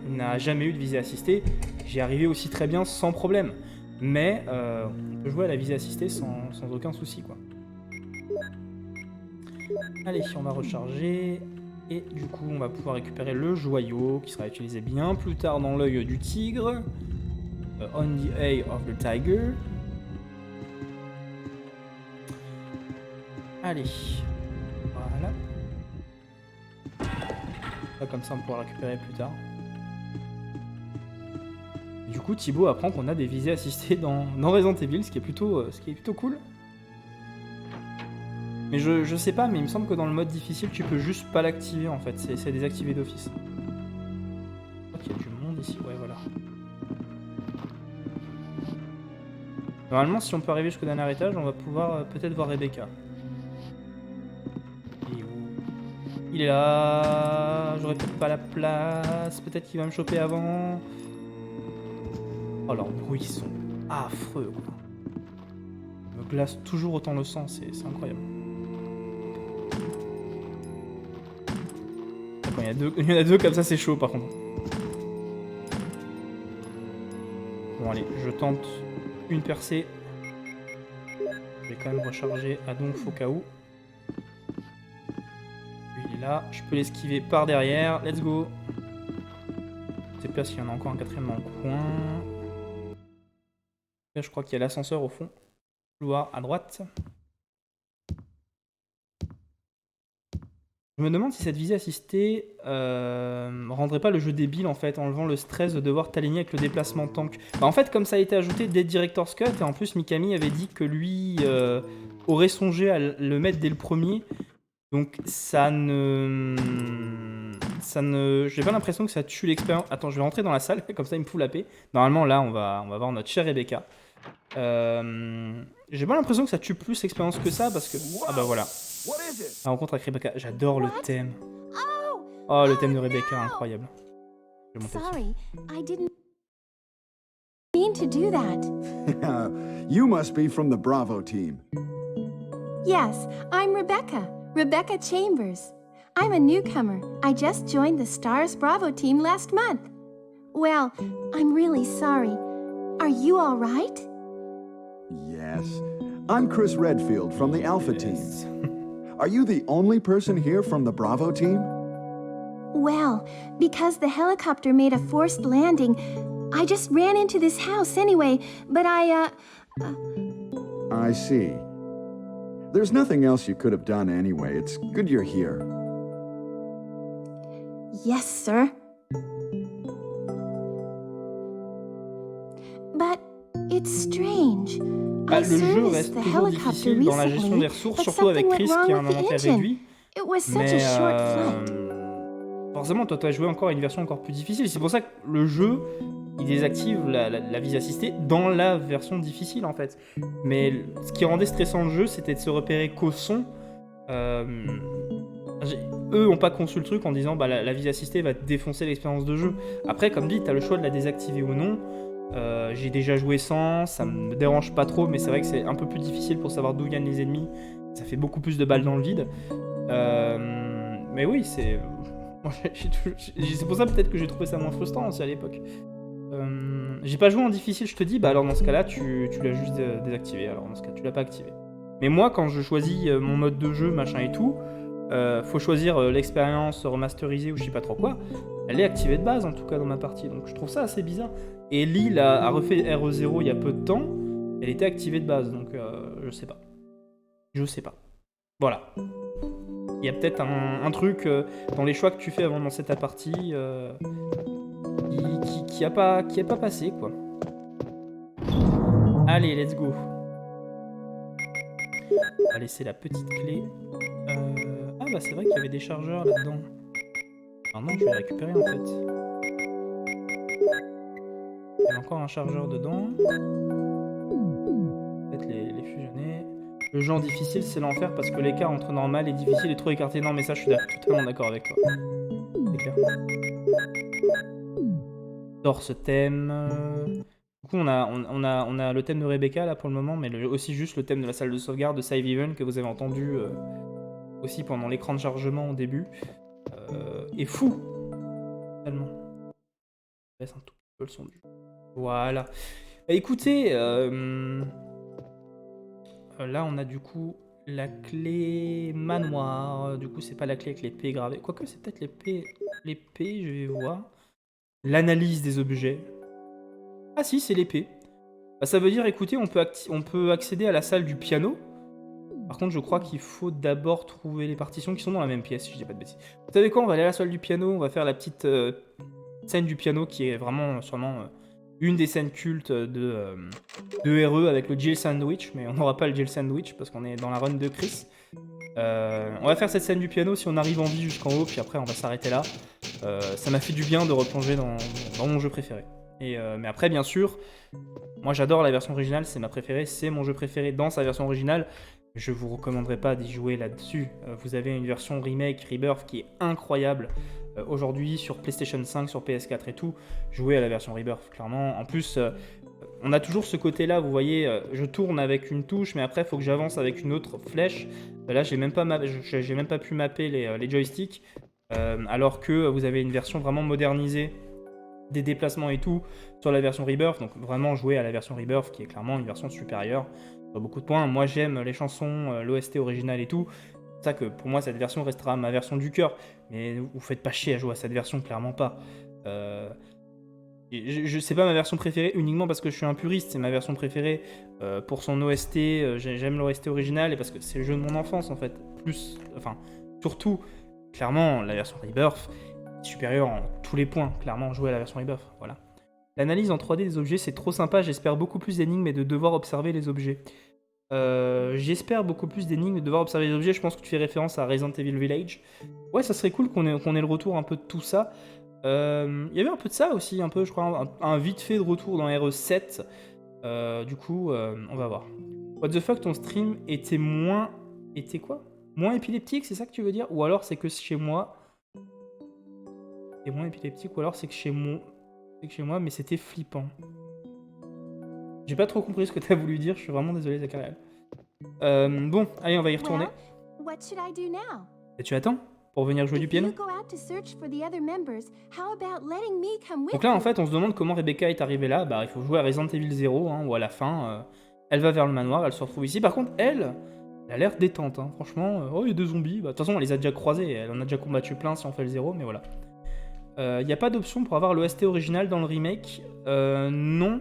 n'a jamais eu de visée assistée. J'y arrivé aussi très bien, sans problème. Mais on peut jouer à la visée assistée sans aucun souci, quoi. Allez, on va recharger. Et du coup, on va pouvoir récupérer le joyau qui sera utilisé bien plus tard dans l'œil du tigre. On the eye of the tiger. Allez. Voilà. Ça, comme ça, on pourra récupérer plus tard. Du coup, Thibaut apprend qu'on a des visées assistées dans Resident Evil, ce qui est plutôt cool. Mais je sais pas, mais il me semble que dans le mode difficile, tu peux juste pas l'activer en fait, c'est désactivé d'office. Je crois qu'il y a du monde ici, ouais voilà. Normalement, si on peut arriver jusqu'au dernier étage, on va pouvoir peut-être voir Rebecca. Il est où? Il est là. J'aurais peut-être pas la place, peut-être qu'il va me choper avant. Oh, leurs bruits sont affreux quoi. Ils me glacent toujours autant le sang, c'est incroyable. Il y en a deux comme ça, c'est chaud par contre. Bon allez, je tente une percée. Je vais quand même recharger à Donf au cas où. Lui il est là, je peux l'esquiver par derrière, let's go. Je sais pas s'il y en a encore un quatrième dans le coin. Là je crois qu'il y a l'ascenseur au fond. Couloir à droite. Je me demande si cette visée assistée rendrait pas le jeu débile en fait, enlevant le stress de devoir t'aligner avec le déplacement tank. Bah, en fait, comme ça a été ajouté dès Director's Cut, et en plus Mikami avait dit que lui aurait songé à le mettre dès le premier, donc ça ne... J'ai pas l'impression que ça tue l'expérience. Attends, je vais rentrer dans la salle, comme ça il me fout la paix. Normalement là, on va voir notre chère Rebecca. J'ai pas l'impression que ça tue plus l'expérience que ça, parce que... Ah bah voilà. La rencontre avec Rebecca, j'adore le thème. Oh, le thème de Rebecca, incroyable. Je vais monter dessus. Sorry, I didn't mean to do that. You must be from the Bravo team. Yes, I'm Rebecca Chambers. I'm a newcomer. I just joined the Stars Bravo team last month. Well, I'm really sorry. Are you all right? Yes. I'm Chris Redfield from the Alpha team. Are you the only person here from the Bravo team? Well, because the helicopter made a forced landing, I just ran into this house anyway, but I see. There's nothing else you could have done anyway. It's good you're here. Yes, sir. But it's strange. Ah, le jeu reste toujours difficile dans la gestion des ressources, surtout avec Chris qui a un inventaire réduit. Mais forcément, toi, tu as joué encore à une version encore plus difficile. C'est pour ça que le jeu, il désactive la visée assistée dans la version difficile, en fait. Mais ce qui rendait stressant le jeu, c'était de se repérer qu'au son. Eux n'ont pas conçu le truc en disant bah, la visée assistée va défoncer l'expérience de jeu. Après, comme dit, tu as le choix de la désactiver ou non. J'ai déjà joué sans, ça me dérange pas trop, mais c'est vrai que c'est un peu plus difficile pour savoir d'où viennent les ennemis. Ça fait beaucoup plus de balles dans le vide. Mais oui, c'est... c'est pour ça peut-être que j'ai trouvé ça moins frustrant aussi à l'époque. J'ai pas joué en difficile, je te dis, bah alors dans ce cas-là, tu l'as juste désactivé. Alors dans ce cas, tu l'as pas activé. Mais moi, quand je choisis mon mode de jeu, machin et tout, faut choisir l'expérience remasterisée ou je sais pas trop quoi. Elle est activée de base en tout cas dans ma partie, donc je trouve ça assez bizarre. Et Lille a refait RE0 il y a peu de temps, elle était activée de base, donc je sais pas. Je sais pas. Voilà. Il y a peut-être un truc dans les choix que tu fais avant de lancer ta partie qui a pas passé quoi. Allez, let's go. On va laisser la petite clé. Ah bah c'est vrai qu'il y avait des chargeurs là-dedans. Ah non, je vais les récupérer en fait. Il y a encore un chargeur dedans. Peut-être les fusionner. Le jeu en difficile, c'est l'enfer parce que l'écart entre normal et difficile est trop écarté. Non mais ça, je suis totalement d'accord avec toi. C'est clair. J'adore ce thème. Du coup, on a le thème de Rebecca là pour le moment, mais aussi juste le thème de la salle de sauvegarde de Save Even que vous avez entendu aussi pendant l'écran de chargement au début. Est fou. Tellement. Je laisse un tout petit peu le son du jeu. Voilà. Bah, écoutez, là on a du coup La clé manoir. Du coup, c'est pas la clé avec les P gravées. Quoique, c'est peut-être les P, je vais voir. L'analyse des objets. Ah si, c'est les P. Bah, ça veut dire, écoutez, on peut accéder à la salle du piano. Par contre, je crois qu'il faut d'abord trouver les partitions qui sont dans la même pièce, si je dis pas de bêtises. Vous savez quoi, on va aller à la salle du piano, on va faire la petite scène du piano qui est vraiment sûrement une des scènes cultes de RE avec le Jill Sandwich, mais on n'aura pas le Jill Sandwich parce qu'on est dans la run de Chris. On va faire cette scène du piano si on arrive en vie jusqu'en haut, puis après on va s'arrêter là. Ça m'a fait du bien de replonger dans mon jeu préféré. Mais après, bien sûr, moi j'adore la version originale, c'est ma préférée, c'est mon jeu préféré dans sa version originale. Je vous recommanderais pas d'y jouer là-dessus. Vous avez une version remake, Rebirth, qui est incroyable. Aujourd'hui, sur PlayStation 5, sur PS4 et tout, jouez à la version Rebirth, clairement. En plus, on a toujours ce côté-là, vous voyez, je tourne avec une touche, mais après, il faut que j'avance avec une autre flèche. Là, j'ai même pas pu mapper les joysticks, alors que vous avez une version vraiment modernisée des déplacements et tout sur la version Rebirth. Donc vraiment jouer à la version Rebirth, qui est clairement une version supérieure sur beaucoup de points. Moi, j'aime les chansons, l'OST original et tout. C'est pour ça que pour moi, cette version restera ma version du cœur. Mais vous faites pas chier à jouer à cette version, clairement pas. C'est pas ma version préférée uniquement parce que je suis un puriste, c'est ma version préférée pour son OST. J'aime l'OST original et parce que c'est le jeu de mon enfance en fait. Surtout, clairement, la version Rebirth est supérieure en tous les points. Clairement, jouer à la version Rebirth, voilà. L'analyse en 3D des objets, c'est trop sympa. J'espère beaucoup plus d'énigmes et de devoir observer les objets. J'espère beaucoup plus d'énigmes et de devoir observer les objets. Je pense que tu fais référence à Resident Evil Village. Ouais, ça serait cool qu'on ait le retour un peu de tout ça. Il y avait un peu de ça aussi, un peu, je crois, un vite fait de retour dans RE7. Du coup, on va voir. What the fuck, ton stream était moins... Était quoi? Moins épileptique, c'est ça que tu veux dire? Ou alors c'est que chez moi... C'est moins épileptique, ou alors c'est que chez moi... C'est que chez moi, mais c'était flippant. J'ai pas trop compris ce que t'as voulu dire, je suis vraiment désolé, Zachariel. Bon, allez, on va y retourner. Well, what should I do now? Et tu attends pour venir jouer du If piano? you go out to search for the other members, how about letting me come with Donc là, en you? fait, on se demande comment Rebecca est arrivée là. Bah, il faut jouer à Resident Evil 0, hein, ou à la fin, elle va vers le manoir, elle se retrouve ici. Par contre, elle a l'air détente, hein. Franchement. Oh, il y a 2 zombies. Bah, de toute façon, on les a déjà croisés, elle en a déjà combattu plein si on fait le 0, mais voilà. Il n'y a pas d'option pour avoir l'OST original dans le remake. Non.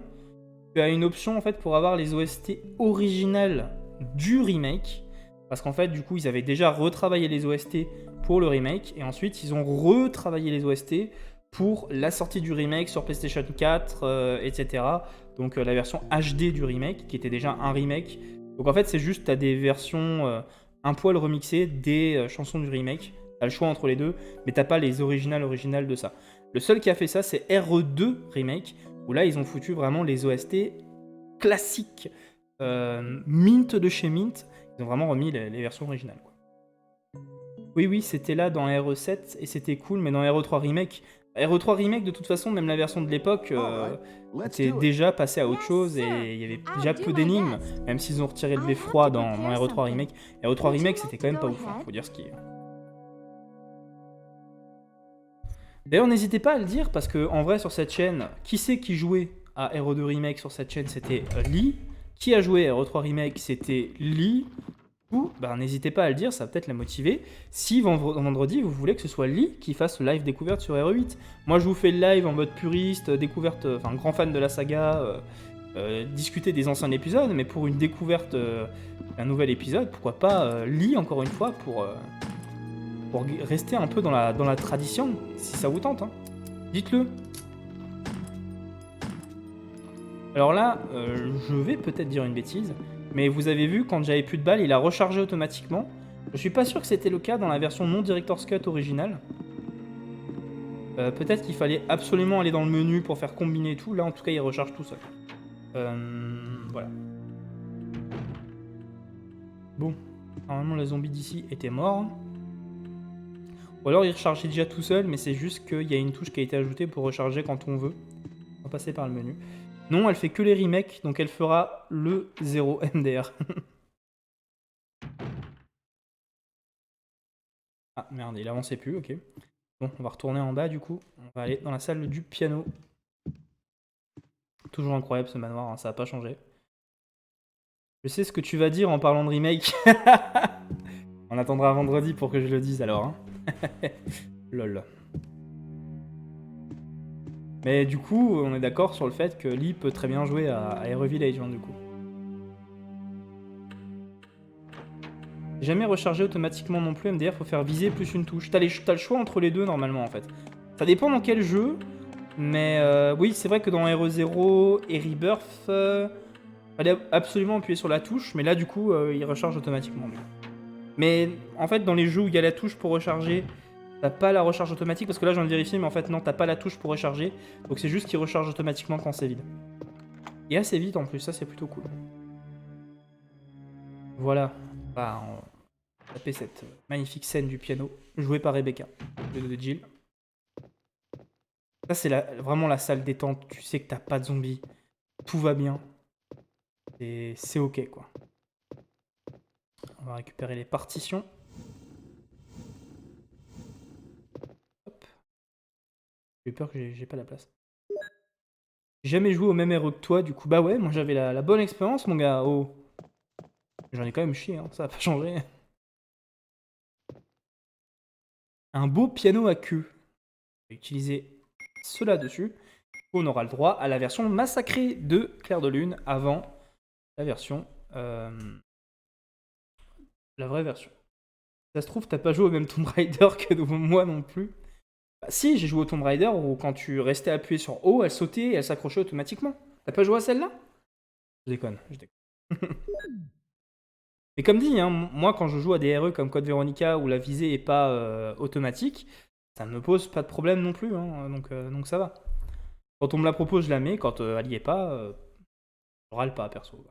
Tu as une option, en fait, pour avoir les OST originales du remake. Parce qu'en fait, du coup, ils avaient déjà retravaillé les OST pour le remake. Et ensuite, ils ont retravaillé les OST pour la sortie du remake sur PlayStation 4, etc. Donc la version HD du remake, qui était déjà un remake. Donc en fait, c'est juste, tu as des versions un poil remixées des chansons du remake. Tu as le choix entre les deux, mais tu n'as pas les originales de ça. Le seul qui a fait ça, c'est RE2 Remake, où là, ils ont foutu vraiment les OST classiques, Mint de chez Mint. Ils ont vraiment remis les versions originales, quoi. Oui, c'était là dans RE7 et c'était cool, mais dans RE3 Remake, de toute façon, même la version de l'époque était déjà passée à autre chose et il y avait déjà peu d'énigmes, même s'ils ont retiré le beffroi dans RE3 Remake. RE3 Remake, c'était quand même pas ouf, hein, faut dire ce qui est. D'ailleurs, n'hésitez pas à le dire parce que en vrai, sur cette chaîne, qui c'est qui jouait à RE2 Remake sur cette chaîne? C'était Lee. Qui a joué à RE3 Remake? C'était Lee. N'hésitez pas à le dire, ça va peut-être la motiver. Si vendredi, vous voulez que ce soit Lee qui fasse le live découverte sur RE8. Moi, je vous fais le live en mode puriste, découverte, grand fan de la saga, discuter des anciens épisodes, mais pour une découverte d'un nouvel épisode, pourquoi pas Lee, encore une fois, pour rester un peu dans la tradition, si ça vous tente, hein. Dites-le. Alors là, je vais peut-être dire une bêtise, mais vous avez vu, quand j'avais plus de balles, il a rechargé automatiquement. Je suis pas sûr que c'était le cas dans la version non Director's Cut originale. Peut-être qu'il fallait absolument aller dans le menu pour faire combiner tout. Là, en tout cas, il recharge tout seul. Voilà. Bon. Normalement, le zombie d'ici était mort. Ou alors, il rechargeait déjà tout seul, mais c'est juste qu'il y a une touche qui a été ajoutée pour recharger quand on veut. On va passer par le menu. Non, elle fait que les remakes, donc elle fera le 0 MDR. Ah merde, il avançait plus, ok. Bon, on va retourner en bas du coup. On va aller dans la salle du piano. Toujours incroyable ce manoir, hein, ça n'a pas changé. Je sais ce que tu vas dire en parlant de remake. On attendra vendredi pour que je le dise alors. Hein. Lol. Mais du coup, on est d'accord sur le fait que Lee peut très bien jouer à Hero Village, hein, du coup. Jamais rechargé automatiquement non plus, MDR, faut faire viser plus une touche. T'as le choix entre les deux normalement en fait. Ça dépend dans quel jeu, mais oui, c'est vrai que dans Hero Zero et Rebirth, fallait absolument appuyer sur la touche, mais là du coup, il recharge automatiquement. Mais en fait, dans les jeux où il y a la touche pour recharger, t'as pas la recharge automatique, parce que là je viens de vérifier, mais en fait non, t'as pas la touche pour recharger, donc c'est juste qu'il recharge automatiquement quand c'est vide. Et assez vite en plus, ça c'est plutôt cool. Voilà, bah, on va taper cette magnifique scène du piano, jouée par Rebecca, de Jill. Ça c'est vraiment la salle détente, tu sais que t'as pas de zombies, tout va bien, et c'est ok quoi. On va récupérer les partitions. J'ai peur que j'ai pas la place. J'ai jamais joué au même héros que toi, du coup, bah ouais, moi j'avais la bonne expérience, mon gars. Oh, j'en ai quand même chié, hein, ça a pas changé. Un beau piano à queue. On va utiliser cela dessus. On aura le droit à la version massacrée de Clair de Lune avant la version. La vraie version. Ça se trouve, t'as pas joué au même Tomb Raider que moi non plus. Bah, si, j'ai joué au Tomb Raider où quand tu restais appuyé sur O, elle sautait et elle s'accrochait automatiquement. T'as pas joué à celle-là? Je déconne, je déconne. Mais comme dit, hein, moi quand je joue à des RE comme Code Veronica où la visée est pas automatique, ça ne me pose pas de problème non plus, hein, donc ça va. Quand on me la propose, je la mets, quand elle y est pas, je râle pas perso.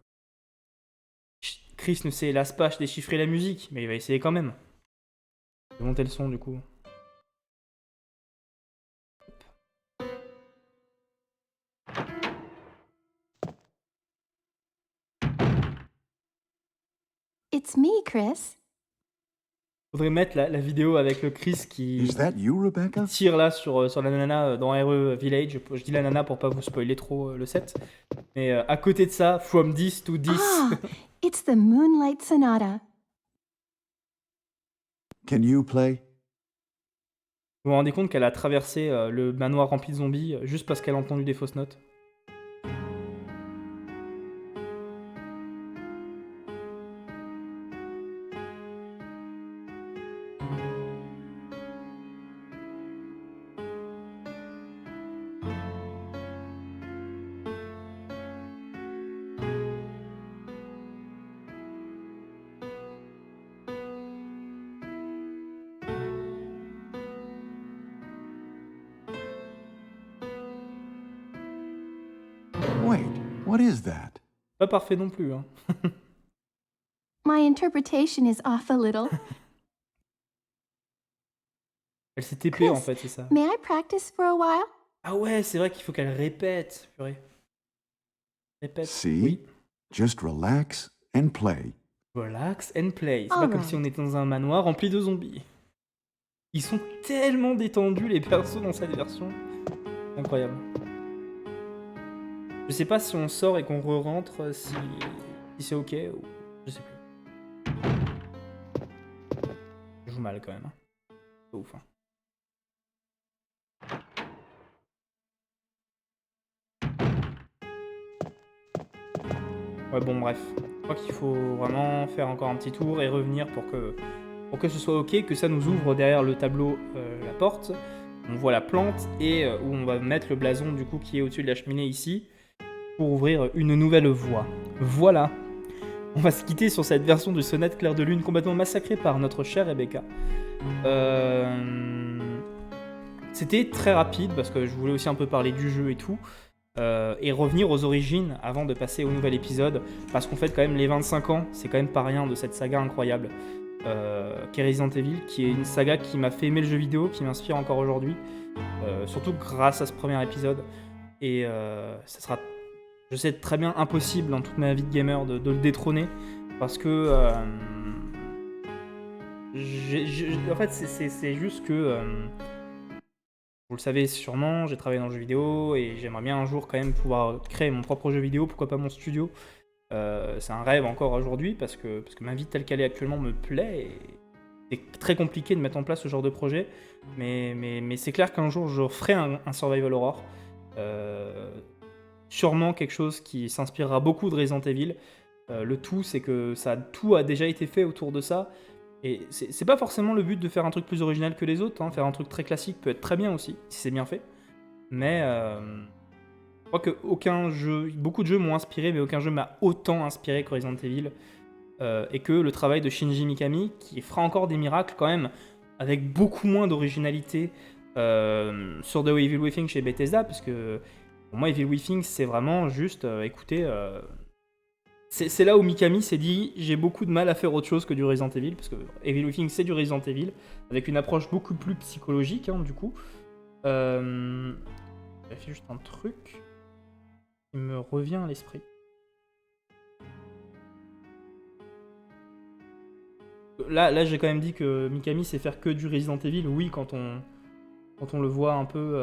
Chris ne sait hélas pas déchiffrer la musique, mais il va essayer quand même. Je vais monter le son du coup. It's me, Chris. Faudrait mettre la vidéo avec le Chris qui Is that you, Rebecca? tire là sur la nana dans RE Village. Je dis la nana pour pas vous spoiler trop le set. Mais à côté de ça, from 10 to 10. Ah, it's the Moonlight Sonata. Can you play? Vous vous rendez compte qu'elle a traversé le manoir rempli de zombies juste parce qu'elle a entendu des fausses notes? Wait, what is that? Pas parfait non plus, hein. My interpretation is off a little. Elle s'est TP Chris, en fait, c'est ça. May I practice for a while? Ah ouais, c'est vrai qu'il faut qu'elle répète. Purée. Répète. See? Oui. Just relax and play. Relax and play. C'est pas Alright. comme si on était dans un manoir rempli de zombies. Ils sont tellement détendus les persos dans cette version. Incroyable. Je sais pas si on sort et qu'on re-rentre, si c'est ok ou... Je sais plus. Je joue mal quand même. Hein. Pas ouf. Hein. Ouais bon bref. Je crois qu'il faut vraiment faire encore un petit tour et revenir pour que ce soit ok, que ça nous ouvre derrière le tableau la porte. On voit la plante et où on va mettre le blason du coup qui est au-dessus de la cheminée ici pour ouvrir une nouvelle voie. Voilà. On va se quitter sur cette version de Sonate Clair de Lune complètement massacrée par notre chère Rebecca. C'était très rapide parce que je voulais aussi un peu parler du jeu et tout. Et revenir aux origines avant de passer au nouvel épisode. Parce qu'en fait quand même les 25 ans, c'est quand même pas rien de cette saga incroyable. Qu'est Resident Evil, qui est une saga qui m'a fait aimer le jeu vidéo, qui m'inspire encore aujourd'hui. Surtout grâce à ce premier épisode. Et ça sera... Je sais très bien impossible dans toute ma vie de gamer de le détrôner parce que en fait c'est juste que vous le savez sûrement, j'ai travaillé dans le jeu vidéo et j'aimerais bien un jour quand même pouvoir créer mon propre jeu vidéo, pourquoi pas mon studio. C'est un rêve encore aujourd'hui parce que ma vie telle qu'elle est actuellement me plaît. Et c'est très compliqué de mettre en place ce genre de projet. Mais c'est clair qu'un jour, je ferai un Survival Horror. Sûrement quelque chose qui s'inspirera beaucoup de Resident Evil. Le tout, c'est que tout a déjà été fait autour de ça. Et c'est pas forcément le but de faire un truc plus original que les autres. Hein. Faire un truc très classique peut être très bien aussi, si c'est bien fait. Mais je crois que beaucoup de jeux m'ont inspiré, mais aucun jeu m'a autant inspiré que Resident Evil. Et que le travail de Shinji Mikami, qui fera encore des miracles quand même, avec beaucoup moins d'originalité sur The Evil Within chez Bethesda, parce que pour moi, Evil Within, c'est vraiment juste, écoutez, c'est là où Mikami s'est dit, j'ai beaucoup de mal à faire autre chose que du Resident Evil, parce que Evil Within, c'est du Resident Evil, avec une approche beaucoup plus psychologique, hein, du coup. J'ai fait juste un truc qui me revient à l'esprit. Là, j'ai quand même dit que Mikami sait faire que du Resident Evil, oui, quand on le voit un peu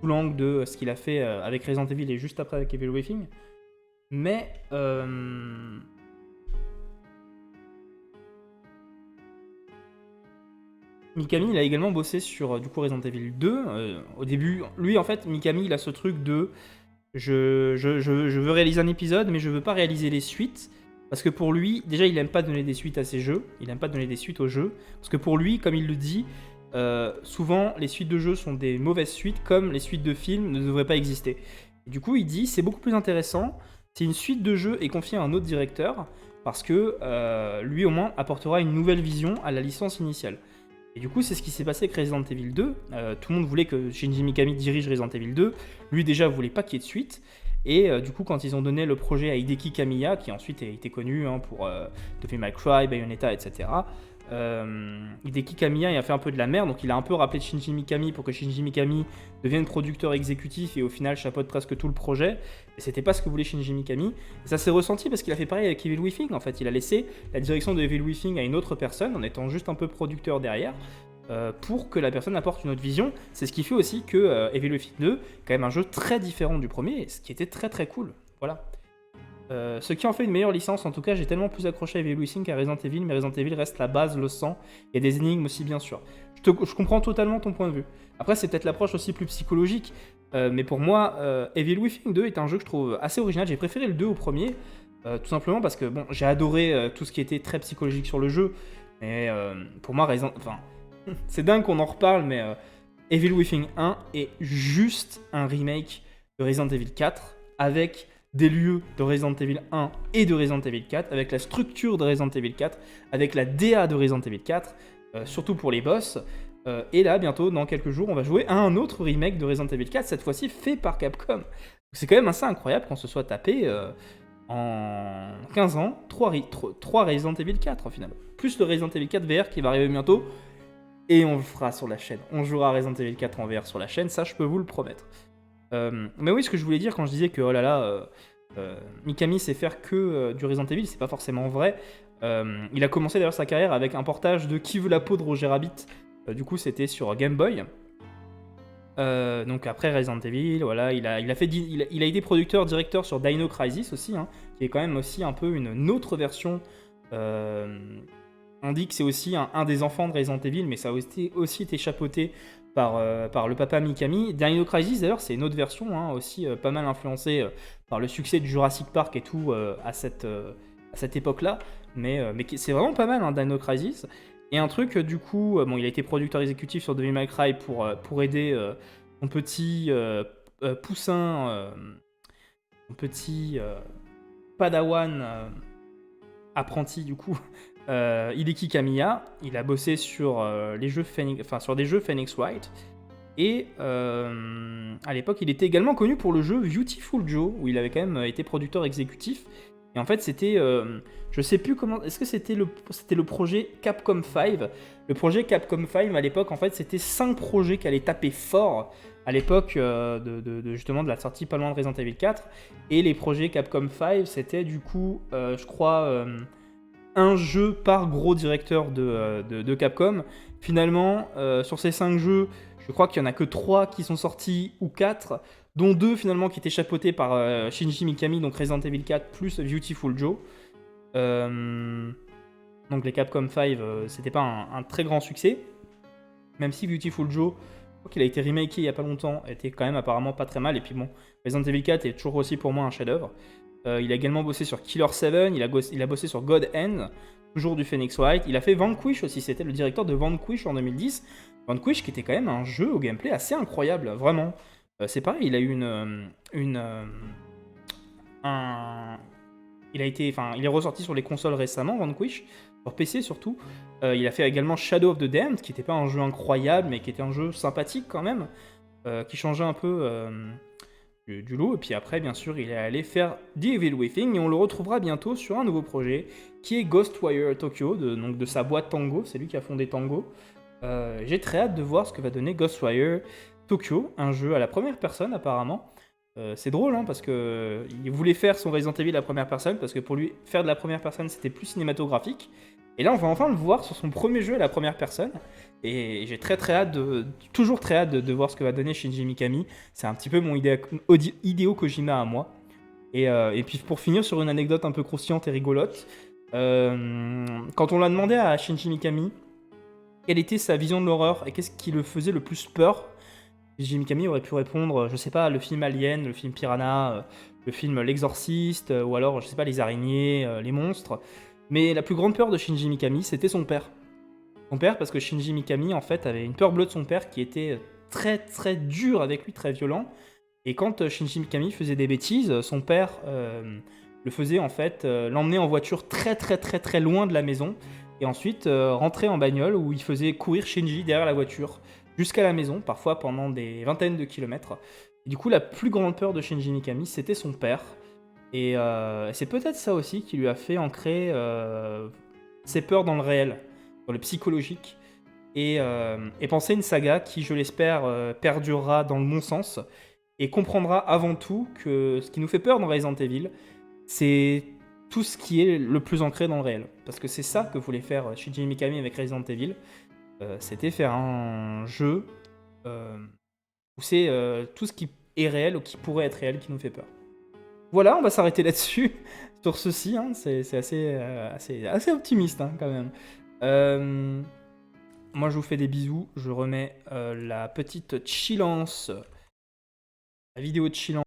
sous l'angle de ce qu'il a fait avec Resident Evil et juste après avec Evil Within. Mais Mikami, il a également bossé sur du coup Resident Evil 2. Au début, lui en fait, Mikami, il a ce truc de je veux réaliser un épisode, mais je veux pas réaliser les suites. Parce que pour lui, déjà, il aime pas donner des suites à ses jeux. Il aime pas donner des suites aux jeux. Parce que pour lui, comme il le dit, souvent, les suites de jeux sont des mauvaises suites, comme les suites de films ne devraient pas exister. Et du coup, il dit, c'est beaucoup plus intéressant si une suite de jeux est confiée à un autre directeur, parce que lui, au moins, apportera une nouvelle vision à la licence initiale. Et du coup, c'est ce qui s'est passé avec Resident Evil 2. Tout le monde voulait que Shinji Mikami dirige Resident Evil 2. Lui, déjà, voulait pas qu'il y ait de suite. Et du coup, quand ils ont donné le projet à Hideki Kamiya, qui ensuite a été connu pour Devil May Cry, Bayonetta, etc., Hideki Kamiya il a fait un peu de la merde, donc il a un peu rappelé Shinji Mikami pour que Shinji Mikami devienne producteur exécutif et au final chapeaute presque tout le projet. Et c'était pas ce que voulait Shinji Mikami. Et ça s'est ressenti parce qu'il a fait pareil avec Evil Within. En fait, il a laissé la direction de Evil Within à une autre personne en étant juste un peu producteur derrière. Pour que la personne apporte une autre vision. C'est ce qui fait aussi que Evil Within 2 est quand même un jeu très différent du premier, ce qui était très très cool. Voilà. Ce qui en fait une meilleure licence, en tout cas, j'ai tellement plus accroché à Evil Within qu'à Resident Evil, mais Resident Evil reste la base, le sang, et des énigmes aussi, bien sûr. Je comprends totalement ton point de vue. Après, c'est peut-être l'approche aussi plus psychologique, mais pour moi, Evil Within 2 est un jeu que je trouve assez original. J'ai préféré le 2 au premier, tout simplement parce que bon, j'ai adoré tout ce qui était très psychologique sur le jeu, mais pour moi, c'est dingue qu'on en reparle, mais Evil Within 1 est juste un remake de Resident Evil 4 avec des lieux de Resident Evil 1 et de Resident Evil 4, avec la structure de Resident Evil 4, avec la DA de Resident Evil 4, surtout pour les boss. Et là, bientôt, dans quelques jours, on va jouer à un autre remake de Resident Evil 4, cette fois-ci fait par Capcom. C'est quand même assez incroyable qu'on se soit tapé en 15 ans 3 Resident Evil 4 finalement. Plus le Resident Evil 4 VR qui va arriver bientôt. Et on le fera sur la chaîne. On jouera à Resident Evil 4 en VR sur la chaîne, ça je peux vous le promettre. Mais oui, ce que je voulais dire quand je disais que oh là là, Mikami sait faire que du Resident Evil, c'est pas forcément vrai. Il a commencé d'ailleurs sa carrière avec un portage de Qui veut la peau de Roger Rabbit. Du coup, c'était sur Game Boy. Donc après Resident Evil, voilà, il a été producteur, directeur sur Dino Crisis aussi, hein, qui est quand même aussi un peu une autre version. On dit que c'est aussi un des enfants de Resident Evil, mais ça a aussi été chapeauté par le papa Mikami. Dino Crisis, d'ailleurs, c'est une autre version, hein, aussi pas mal influencée par le succès du Jurassic Park et tout à cette époque-là. Mais c'est vraiment pas mal, hein, Dino Crisis. Et un truc, du coup, bon, il a été producteur exécutif sur Devil May Cry pour aider son petit poussin, son petit padawan apprenti, du coup. Hideki Kamiya, il a bossé sur des jeux Phoenix Wright et à l'époque il était également connu pour le jeu Beautiful Joe où il avait quand même été producteur exécutif et en fait c'était je sais plus comment, est-ce que c'était le projet Capcom 5. Le projet Capcom 5 à l'époque en fait c'était 5 projets qui allaient taper fort à l'époque justement de la sortie pas loin de Resident Evil 4 et les projets Capcom 5 c'était du coup je crois un jeu par gros directeur de Capcom. Finalement, sur ces 5 jeux, je crois qu'il n'y en a que 3 qui sont sortis, ou 4. dont 2 finalement qui étaient chapeautés par Shinji Mikami, donc Resident Evil 4 plus Beautiful Joe. Donc les Capcom 5, c'était pas un très grand succès, même si Beautiful Joe, je crois qu'il a été remaké il y a pas longtemps, était quand même apparemment pas très mal, et puis bon, Resident Evil 4 est toujours aussi pour moi un chef-d'œuvre. Il a également bossé sur Killer 7, il a bossé sur God Hand, toujours du Phoenix Wright. Il a fait Vanquish aussi, c'était le directeur de Vanquish en 2010. Vanquish qui était quand même un jeu au gameplay assez incroyable, vraiment. C'est pareil, il a eu il est ressorti sur les consoles récemment, Vanquish, sur PC surtout. Il a fait également Shadow of the Damned, qui n'était pas un jeu incroyable, mais qui était un jeu sympathique quand même, qui changeait un peu du lot. Et puis après, bien sûr, il est allé faire The Evil Within, et on le retrouvera bientôt sur un nouveau projet, qui est Ghostwire Tokyo, donc de sa boîte Tango. C'est lui qui a fondé Tango. J'ai très hâte de voir ce que va donner Ghostwire Tokyo, un jeu à la première personne apparemment. C'est drôle, hein, parce que il voulait faire son Resident Evil à la première personne, parce que pour lui, faire de la première personne, c'était plus cinématographique. Et là, on va enfin le voir sur son premier jeu à la première personne. Et j'ai toujours très hâte de voir ce que va donner Shinji Mikami. C'est un petit peu mon Hideo Kojima à moi. Et puis pour finir sur une anecdote un peu croustillante et rigolote, quand on l'a demandé à Shinji Mikami quelle était sa vision de l'horreur et qu'est-ce qui le faisait le plus peur, Shinji Mikami aurait pu répondre, je sais pas, le film Alien, le film Piranha, le film L'Exorciste, ou alors, je sais pas, les araignées, les monstres. Mais la plus grande peur de Shinji Mikami, c'était son père. Son père, parce que Shinji Mikami, en fait, avait une peur bleue de son père qui était très très dur avec lui, très violent. Et quand Shinji Mikami faisait des bêtises, son père le faisait, en fait, l'emmener en voiture très très très très loin de la maison, et ensuite rentrer en bagnole où il faisait courir Shinji derrière la voiture jusqu'à la maison, parfois pendant des vingtaines de kilomètres. Et du coup, la plus grande peur de Shinji Mikami, c'était son père. Et c'est peut-être ça aussi qui lui a fait ancrer ses peurs dans le réel, dans le psychologique, et penser une saga qui, je l'espère, perdurera dans le bon sens, et comprendra avant tout que ce qui nous fait peur dans Resident Evil, c'est tout ce qui est le plus ancré dans le réel. Parce que c'est ça que voulait faire Shinji Mikami avec Resident Evil. C'était faire un jeu où c'est tout ce qui est réel ou qui pourrait être réel qui nous fait peur. Voilà, on va s'arrêter là-dessus, sur ceci, hein, c'est assez optimiste hein, quand même. Moi je vous fais des bisous, je remets la petite chillance, la vidéo de chillance